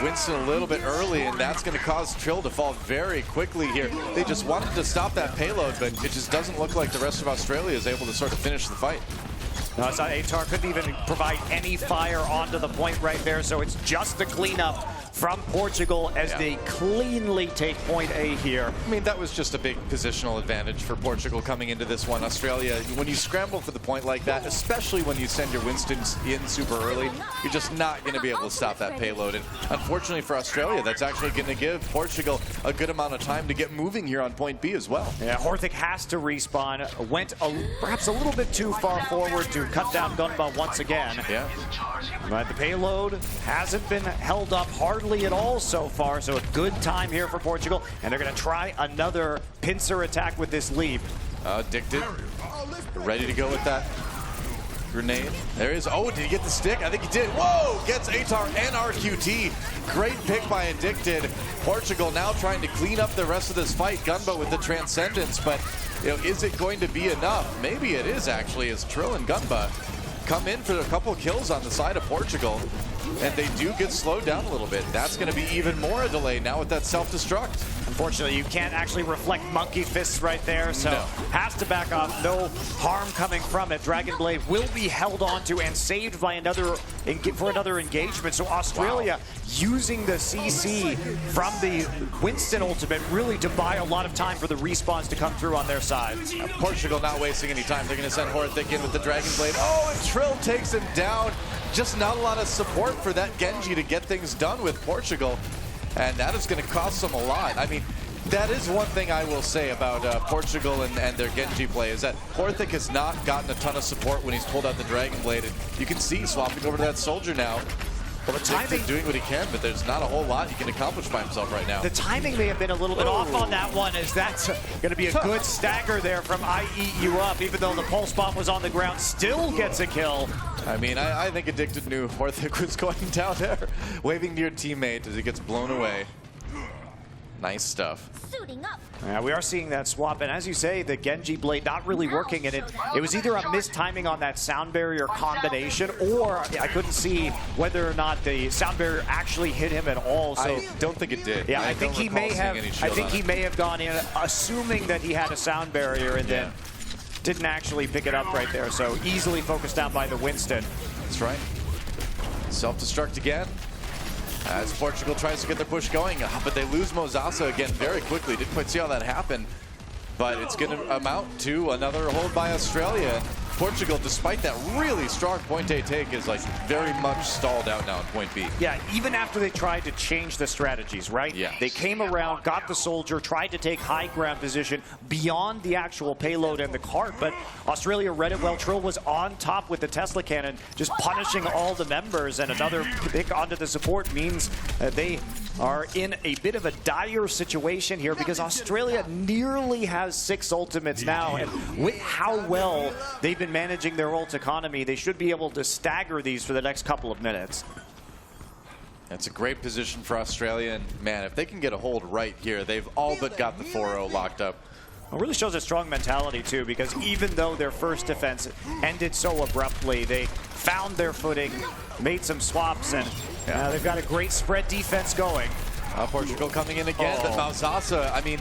Speaker 3: Winston a little bit early, and that's going to cause Trill to fall very quickly here. They just wanted to stop that payload, but it just doesn't look like the rest of Australia is able to sort of finish the fight.
Speaker 4: No, it's not. ATAR couldn't even provide any fire onto the point right there, so it's just a cleanup from Portugal as they cleanly take point A here.
Speaker 3: I mean, that was just a big positional advantage for Portugal coming into this one. Australia, when you scramble for the point like that, especially when you send your Winstons in super early, you're just not going to be able to stop that payload. And unfortunately for Australia, that's actually going to give Portugal a good amount of time to get moving here on point B as well.
Speaker 4: Yeah, Horthic has to respawn. Went perhaps a little bit too far forward to cut down Gunba once again.
Speaker 3: Yeah.
Speaker 4: But the payload hasn't been held up hardly at all so far, so a good time here for Portugal. And they're going to try another pincer attack with this leap.
Speaker 3: Addicted. Ready to go with that grenade. There is. Oh, did he get the stick? I think he did. Whoa! Gets ATAR and RQT. Great pick by Addicted. Portugal now trying to clean up the rest of this fight. Gunba with the Transcendence, but is it going to be enough? Maybe it is, actually, as Trill and Gunba come in for a couple kills on the side of Portugal, and they do get slowed down a little bit. That's going to be even more a delay now with that self-destruct.
Speaker 4: Unfortunately, you can't actually reflect Monkey Fists right there, so has to back off. No harm coming from it. Dragon Blade will be held onto and saved by another engagement. So Australia using the CC from the Winston ultimate really to buy a lot of time for the respawns to come through on their side.
Speaker 3: Portugal not wasting any time. They're going to send Horthic in with the Dragon Blade. Oh, and Trill takes him down. Just not a lot of support for that Genji to get things done with Portugal. And that is going to cost them a lot. I mean, that is one thing I will say about Portugal and their Genji play, is that Horthic has not gotten a ton of support when he's pulled out the Dragon Blade. And you can see swapping over to that soldier now. Well, the timing, doing what he can, but there's not a whole lot he can accomplish by himself right now.
Speaker 4: The timing may have been a little bit off on that one, as that's going to be a good stagger there from I Eat You Up, even though the pulse bomb was on the ground, still gets a kill.
Speaker 3: I mean, I think Addicted knew Horthic was going down there, waving to your teammate as he gets blown away. Nice stuff.
Speaker 6: Suiting up.
Speaker 4: Yeah, we are seeing that swap, and as you say, the Genji Blade not really working, and it was either a mistiming on that sound barrier combination, or I couldn't see whether or not the sound barrier actually hit him at all. So
Speaker 3: I don't think it did.
Speaker 4: Yeah, I think he may have. I think he may have gone in assuming that he had a sound barrier, and then didn't actually pick it up right there. So easily focused down by the Winston.
Speaker 3: That's right. Self-destruct again. As Portugal tries to get their push going, but they lose Mozasa again very quickly. Didn't quite see how that happened, but it's going to amount to another hold by Australia. Portugal, despite that really strong point A take, is like very much stalled out now in point B.
Speaker 4: Yeah, even after they tried to change the strategies, right?
Speaker 3: Yeah.
Speaker 4: They came around, got the soldier, tried to take high ground position beyond the actual payload and the cart, but Australia read it well. Trill was on top with the Tesla cannon, just punishing all the members, and another pick onto the support means they are in a bit of a dire situation here, because Australia nearly has 6 ultimates now, and with how well they've been managing their ult economy, they should be able to stagger these for the next couple of minutes.
Speaker 3: That's a great position for Australia, and man, if they can get a hold right here, they've all but got the 4-0 locked up.
Speaker 4: It really shows a strong mentality too, because even though their first defense ended so abruptly, they found their footing, made some swaps, and they've got a great spread defense going.
Speaker 3: Portugal coming in again, but Mozasa, I mean,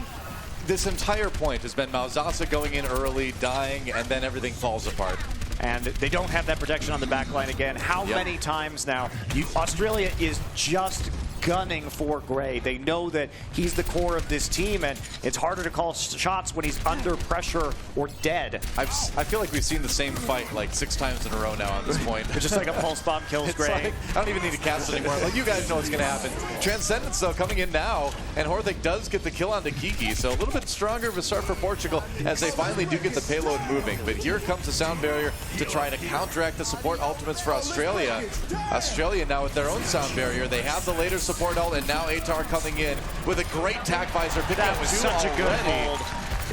Speaker 3: this entire point has been Mozasa going in early, dying, and then everything falls apart.
Speaker 4: And they don't have that protection on the back line again. How many times now? Australia is just gunning for Gray. They know that he's the core of this team, and it's harder to call shots when he's under pressure or dead.
Speaker 3: I feel like we've seen the same fight like 6 times in a row now on this point.
Speaker 4: It's just like a pulse bomb kills Gray.
Speaker 3: Like, I don't even need to cast it anymore. Like, you guys know what's going to happen. Transcendence, though, coming in now, and Horthic does get the kill onto Kiki, so a little bit stronger of a start for Portugal as they finally do get the payload moving. But here comes the sound barrier to try to counteract the support ultimates for Australia. Australia now with their own sound barrier. They have the later support ult, and now ATAR coming in with a great tack visor.
Speaker 4: That was such a good hold.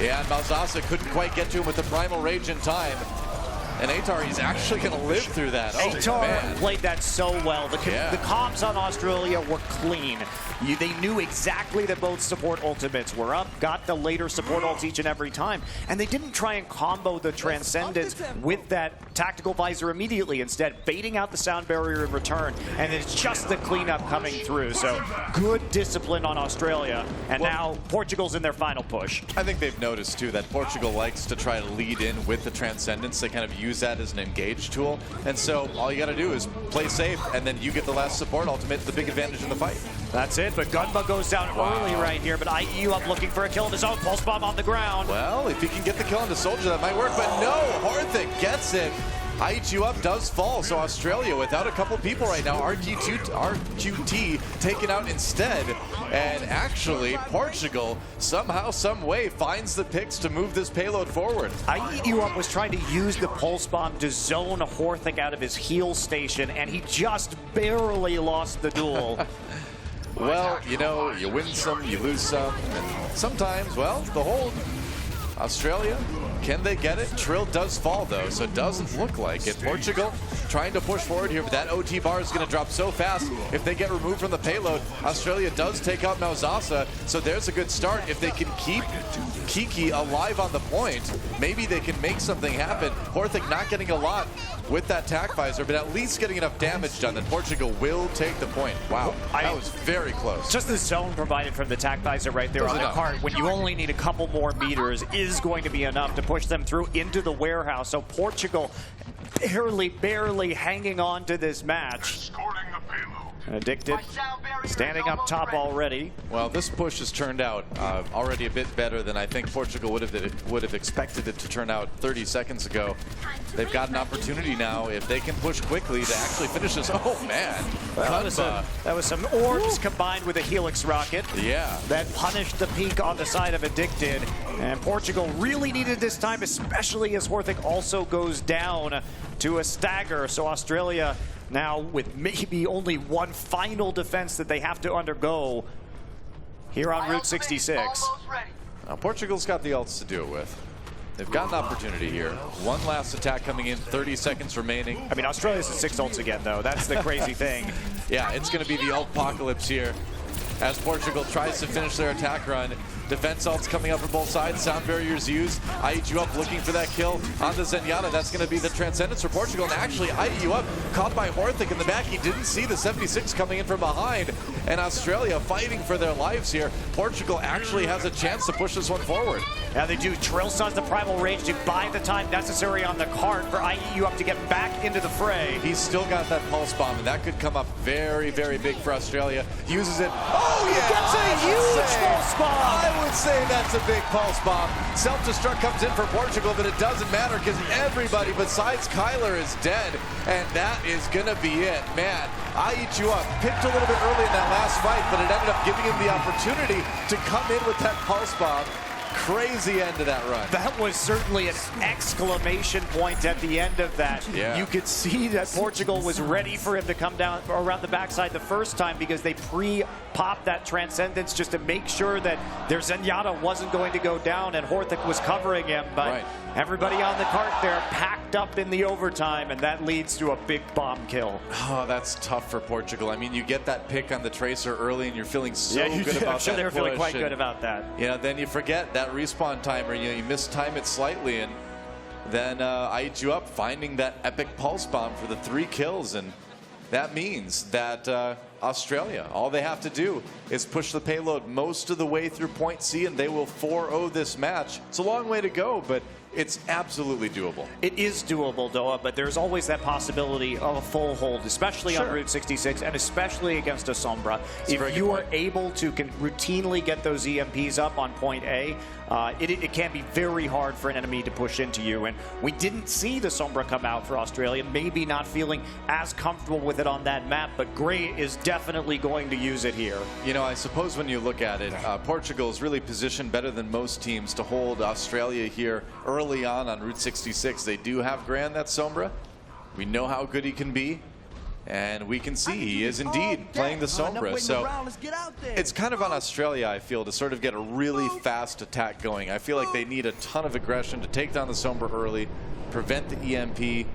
Speaker 3: Yeah, and Malzasa couldn't quite get to him with the Primal Rage in time. And Atar, he's actually going to live through that. Oh,
Speaker 4: Atar
Speaker 3: man.
Speaker 4: played that so well. The comms on Australia were clean. They knew exactly that both support ultimates were up, got the later support ults each and every time, and they didn't try and combo the Transcendence with that tactical visor immediately. Instead, baiting out the sound barrier in return, and it's just the cleanup coming through. So good discipline on Australia, and now Portugal's in their final push.
Speaker 3: I think they've noticed, too, that Portugal likes to try to lead in with the Transcendence. They kind of use that as an engage tool, and so all you got to do is play safe, and then you get the last support ultimate, the big advantage in the fight.
Speaker 4: That's it, but Gunba goes down early right here, but IEU up looking for a kill of his own. Pulse bomb on the ground.
Speaker 3: Well, if he can get the kill on the soldier, that might work, but no, Horthic gets it. IEU up does fall, so Australia without a couple people right now. RQT taken out instead, and actually Portugal somehow, some way finds the picks to move this payload forward.
Speaker 4: IEU up was trying to use the pulse bomb to zone Horthic out of his heal station, and he just barely lost the duel.
Speaker 3: Well, you know, you win some, you lose some, and sometimes, well, the hold. Australia, can they get it? Trill does fall, though, so it doesn't look like it. Portugal trying to push forward here, but that OT bar is going to drop so fast. If they get removed from the payload, Australia does take out Malzasa, so there's a good start. If they can keep Kiki alive on the point, maybe they can make something happen. Horthic not getting a lot with that tac visor, but at least getting enough damage done that Portugal will take the point. Wow, that was very close.
Speaker 4: Just the zone provided from the tac visor right there on the cart, when you only need a couple more meters, is going to be enough to push them through into the warehouse. So Portugal barely hanging on to this match. Addicted, standing up top already.
Speaker 3: Well, this push has turned out already a bit better than I think Portugal would have expected it to turn out 30 seconds ago. They've got an opportunity now, if they can push quickly, to actually finish this. Oh, man.
Speaker 4: That was some orbs combined with a Helix rocket.
Speaker 3: Yeah.
Speaker 4: That punished the peak on the side of Addicted. And Portugal really needed this time, especially as Horthic also goes down to a stagger. So Australia now with maybe only one final defense that they have to undergo here on Route 66.
Speaker 3: Now, Portugal's got the ults to do it with. They've got an opportunity here. One last attack coming in, 30 seconds remaining.
Speaker 4: I mean, Australia's at 6 ults again, though. That's the crazy thing.
Speaker 3: Yeah, it's going to be the ult apocalypse here as Portugal tries to finish their attack run. Defense ults coming up from both sides. Sound barriers used. IEU up looking for that kill on the Zenyatta. That's going to be the Transcendence for Portugal. And actually, IEU up caught by Horthic in the back. He didn't see the 76 coming in from behind. And Australia fighting for their lives here. Portugal actually has a chance to push this one forward.
Speaker 4: Now they do. Trill stuns the Primal Rage to buy the time necessary on the cart for IEU up to get back into the fray.
Speaker 3: He's still got that pulse bomb, and that could come up very, very big for Australia. Uses it. Oh, yeah!
Speaker 4: Gets a huge pulse bomb!
Speaker 3: I would say that's a big pulse bomb. Self-destruct comes in for Portugal, but it doesn't matter because everybody besides Kyler is dead, and that is going to be it. Man, IEU up picked a little bit early in that last fight, but it ended up giving him the opportunity to come in with that pulse bomb. Crazy end to that run.
Speaker 4: That was certainly an exclamation point at the end of that.
Speaker 3: Yeah.
Speaker 4: You could see that Portugal was ready for him to come down around the backside the first time because they pre-popped that Transcendence just to make sure that their Zenyatta wasn't going to go down and Horthic was covering him. But everybody on the cart there packed up in the overtime, and that leads to a big bomb kill.
Speaker 3: Oh, that's tough for Portugal. I mean, you get that pick on the Tracer early and you're feeling so good about that.
Speaker 4: I'm sure they were feeling quite
Speaker 3: and,
Speaker 4: good about that.
Speaker 3: You know, then you forget that respawn timer. You know, you mistime it slightly, and then IEU up finding that epic pulse bomb for the 3 kills, and that means that Australia, all they have to do is push the payload most of the way through point C, and they will 4-0 this match. It's a long way to go, but it's absolutely doable.
Speaker 4: It is doable, Doa, but there's always that possibility of a full hold, especially on Route 66 and especially against a Sombra. If you are able to routinely get those EMPs up on point A, it can be very hard for an enemy to push into you. And we didn't see the Sombra come out for Australia, maybe not feeling as comfortable with it on that map, but Gray is definitely going to use it here.
Speaker 3: You know, I suppose when you look at it, Portugal is really positioned better than most teams to hold Australia here early on Route 66. They do have Grand, that Sombra. We know how good he can be. And we can see he is indeed playing the Sombra. So it's kind of on Australia, I feel, to sort of get a really fast attack going. I feel like they need a ton of aggression to take down the Sombra early, prevent the EMP,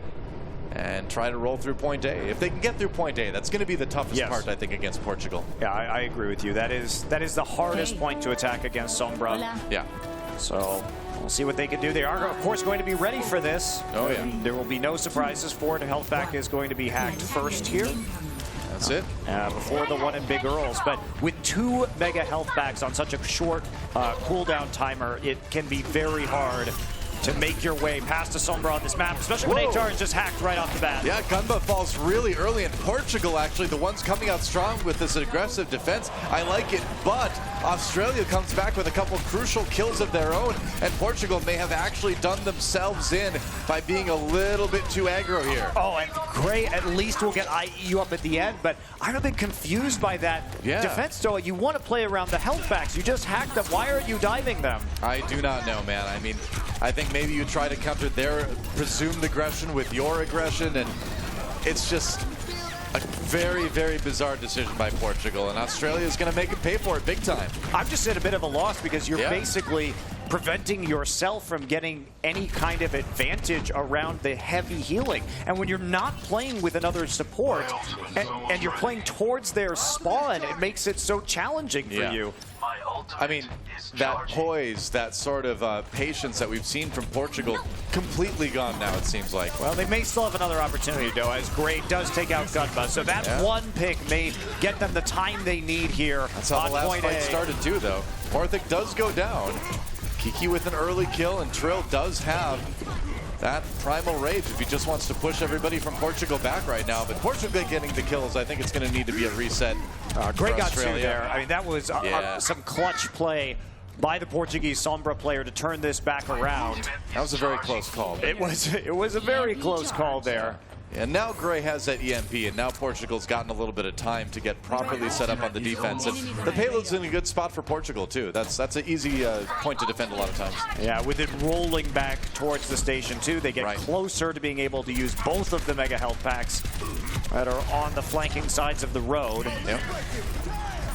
Speaker 3: and try to roll through point A. If they can get through point A, that's going to be the toughest part, I think, against Portugal.
Speaker 4: Yeah, I agree with you. That is the hardest point to attack against Sombra.
Speaker 3: Yeah.
Speaker 4: So we'll see what they can do. They are, of course, going to be ready for this.
Speaker 3: Oh, yeah.
Speaker 4: There will be no surprises for it. Health pack is going to be hacked first here.
Speaker 3: That's it.
Speaker 4: Before the one in Big Earls. But with 2 mega health packs on such a short cooldown timer, it can be very hard to make your way past a Sombra on this map, especially when HR is just hacked right off the bat.
Speaker 3: Yeah, Gunba falls really early, and Portugal actually the ones coming out strong with this aggressive defense. I like it, but Australia comes back with a couple crucial kills of their own, and Portugal may have actually done themselves in by being a little bit too aggro here.
Speaker 4: Oh, and Gray at least will get IEU up at the end, but I'm a bit confused by that defense, Doa. You want to play around the health packs. You just hacked them. Why aren't you diving them?
Speaker 3: I do not know, man. I mean, I think maybe you try to counter their presumed aggression with your aggression, and it's just a very, very bizarre decision by Portugal, and Australia is going to make it pay for it big time.
Speaker 4: I'm just at a bit of a loss because you're basically preventing yourself from getting any kind of advantage around the heavy healing. And when you're not playing with another support and you're playing towards their spawn, it makes it so challenging for you.
Speaker 3: I mean, that poise, that sort of patience that we've seen from Portugal, completely gone now, it seems like.
Speaker 4: Well, they may still have another opportunity, though, as Gray does take out Gunba. So that one pick may get them the time they need here.
Speaker 3: That's how the last fight started, too, though. Orthic does go down. Kiki with an early kill, and Trill does have that primal rage if he just wants to push everybody from Portugal back right now. But Portugal getting the kills, I think it's going to need to be a reset.
Speaker 4: Gray got 2 there. I mean, that was some clutch play by the Portuguese Sombra player to turn this back around.
Speaker 3: That was a very close call.
Speaker 4: It was a very close call there.
Speaker 3: And now Gray has that EMP, and now Portugal's gotten a little bit of time to get properly set up on the defense. And the payload's in a good spot for Portugal, too. That's an easy point to defend a lot of times.
Speaker 4: Yeah, with it rolling back towards the station, too, they get closer to being able to use both of the mega health packs that are on the flanking sides of the road.
Speaker 3: Yep.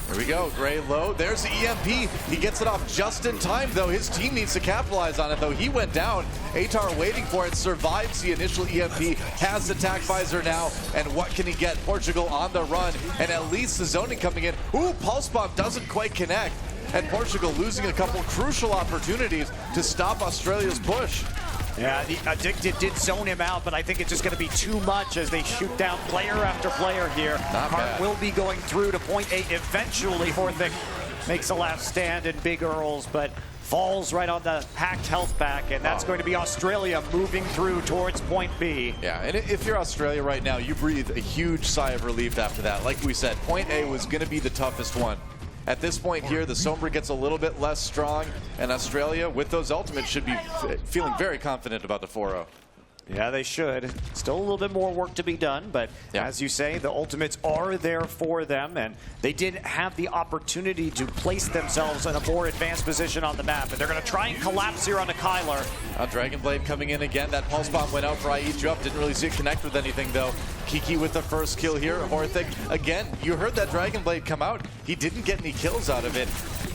Speaker 3: Here we go, Gray low. There's the EMP. He gets it off just in time, though. His team needs to capitalize on it, though. He went down. Atar waiting for it, survives the initial EMP, has the attack visor now, and what can he get? Portugal on the run, and at least the zoning coming in. Ooh, Pulse Bomb doesn't quite connect, and Portugal losing a couple crucial opportunities to stop Australia's push.
Speaker 4: Yeah, the Addicted did zone him out, but I think it's just going to be too much as they shoot down player after player here. Hart will be going through to point A eventually. Orthic makes a last stand in Big Earls, but falls right on the hacked health pack, and that's going to be Australia moving through towards point B.
Speaker 3: Yeah, and if you're Australia right now, you breathe a huge sigh of relief after that. Like we said, point A was going to be the toughest one. At this point here, the Sombra gets a little bit less strong, and Australia, with those ultimates, should be feeling very confident about the 4-0.
Speaker 4: Yeah, they should. Still a little bit more work to be done, but as you say, the ultimates are there for them, and they did have the opportunity to place themselves in a more advanced position on the map, and they're going to try and collapse here onto Kyler.
Speaker 3: Dragon Blade coming in again. That Pulse Bomb went out for IE up. Didn't really see it connect with anything, though. Kiki with the first kill here. Orthic, again, you heard that Dragon Blade come out. He didn't get any kills out of it.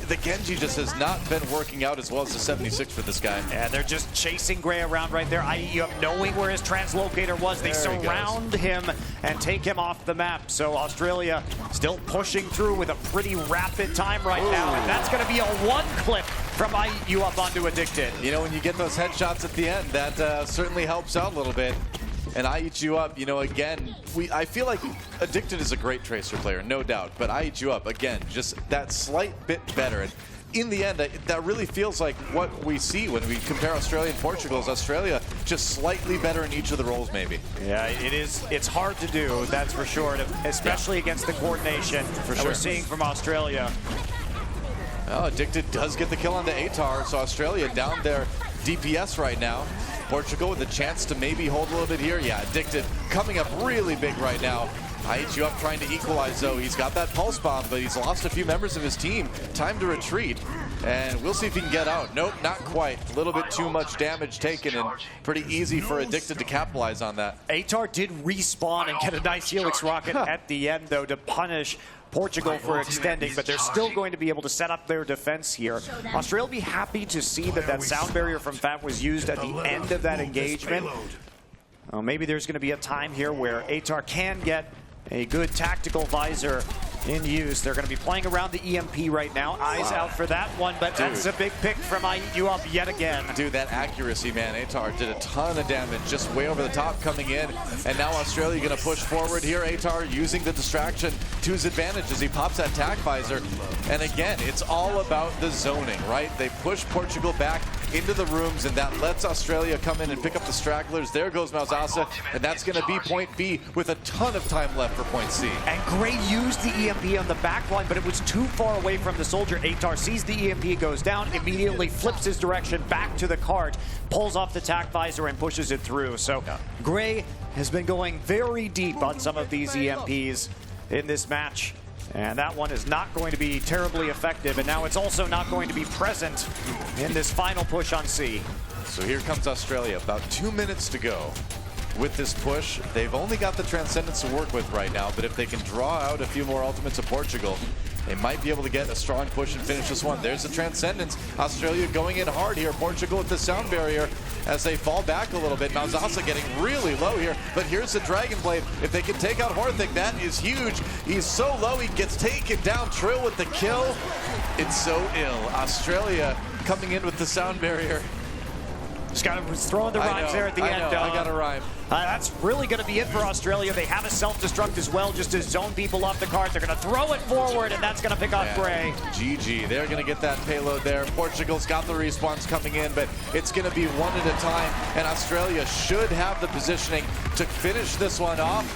Speaker 3: The Genji just has not been working out as well as the 76 for this guy.
Speaker 4: Yeah, they're just chasing Gray around right there. IE up knowing where his translocator was. They surround him and take him off the map. So Australia still pushing through with a pretty rapid time right now. And that's going to be a one clip from IE up onto Addicted.
Speaker 3: You know, when you get those headshots at the end, that certainly helps out a little bit. And I Eat You Up, you know, again, I feel like Addicted is a great Tracer player, no doubt. But I Eat You Up, again, just that slight bit better. And in the end, that really feels like what we see when we compare Australia and Portugal. Is Australia just slightly better in each of the roles, maybe?
Speaker 4: Yeah, it is. It's hard to do, that's for sure, especially against the coordination that we're seeing from Australia.
Speaker 3: Well, Addicted does get the kill on the Atar, so Australia down their DPS right now. Portugal with a chance to maybe hold a little bit here. Yeah, Addicted coming up really big right now. IHU up trying to equalize, though. He's got that pulse bomb, but he's lost a few members of his team. Time to retreat, and we'll see if he can get out. Nope, not quite. A little bit too much damage taken, and pretty easy for Addicted to capitalize on that.
Speaker 4: ATAR did respawn and get a nice Helix rocket at the end, though, to punish Portugal for extending, but they're still going to be able to set up their defense here. Australia will be happy to see that sound barrier from FAT was used at the end of that engagement. Maybe there's going to be a time here where ATAR can get a good tactical visor in use. They're going to be playing around the EMP right now. Eyes out for that one, but that's a big pick from IHU up yet again.
Speaker 3: Dude, that accuracy, man. ATAR did a ton of damage, just way over the top coming in. And now Australia going to push forward here. ATAR using the distraction to his advantage as he pops that tac visor. And again, it's all about the zoning, right? They push Portugal back into the rooms, and that lets Australia come in and pick up the stragglers. There goes Malzasa, and that's going to be point B with a ton of time left for point C.
Speaker 4: And Gray used the EMP on the back line, but it was too far away from the soldier. ATAR sees the EMP, goes down, immediately flips his direction back to the cart, pulls off the tac visor and pushes it through. So Gray has been going very deep on some of these EMPs in this match. And that one is not going to be terribly effective, and now it's also not going to be present in this final push on C.
Speaker 3: So here comes Australia, about 2 minutes to go. With this push, they've only got the Transcendence to work with right now, but if they can draw out a few more ultimates of Portugal, they might be able to get a strong push and finish this one. There's the Transcendence. Australia going in hard here. Portugal with the sound barrier as they fall back a little bit. Malzasa getting really low here, but here's the Dragon Blade. If they can take out Horthic, that is huge. He's so low, he gets taken down. Trill with the kill. It's so ill. Australia coming in with the sound barrier.
Speaker 4: Just was throwing the rhymes there at the end.
Speaker 3: I got a rhyme.
Speaker 4: That's really going to be it for Australia. They have a self-destruct as well, just to zone people off the cart. They're going to throw it forward, and that's going to pick off Gray.
Speaker 3: GG. They're going to get that payload there. Portugal's got the respawns coming in, but it's going to be one at a time, and Australia should have the positioning to finish this one off.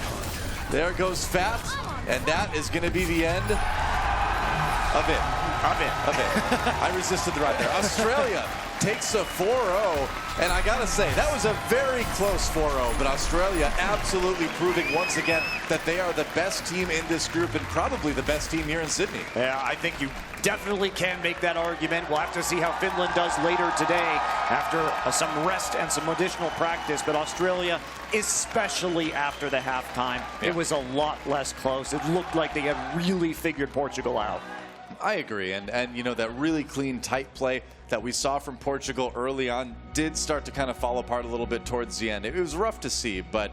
Speaker 3: There goes FAT, and that is going to be the end of it. I resisted the right there. Australia takes a 4-0, and I gotta say, that was a very close 4-0, but Australia absolutely proving once again that they are the best team in this group and probably the best team here in Sydney.
Speaker 4: Yeah, I think you definitely can make that argument. We'll have to see how Finland does later today after some rest and some additional practice, but Australia, especially after the halftime, it was a lot less close. It looked like they had really figured Portugal out.
Speaker 3: I agree, and you know, that really clean, tight play that we saw from Portugal early on did start to kind of fall apart a little bit towards the end. It was rough to see, but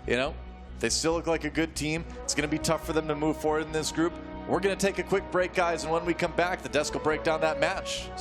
Speaker 3: you know, they still look like a good team. It's going to be tough for them to move forward in this group. We're going to take a quick break, guys, and when we come back, the desk will break down that match. See you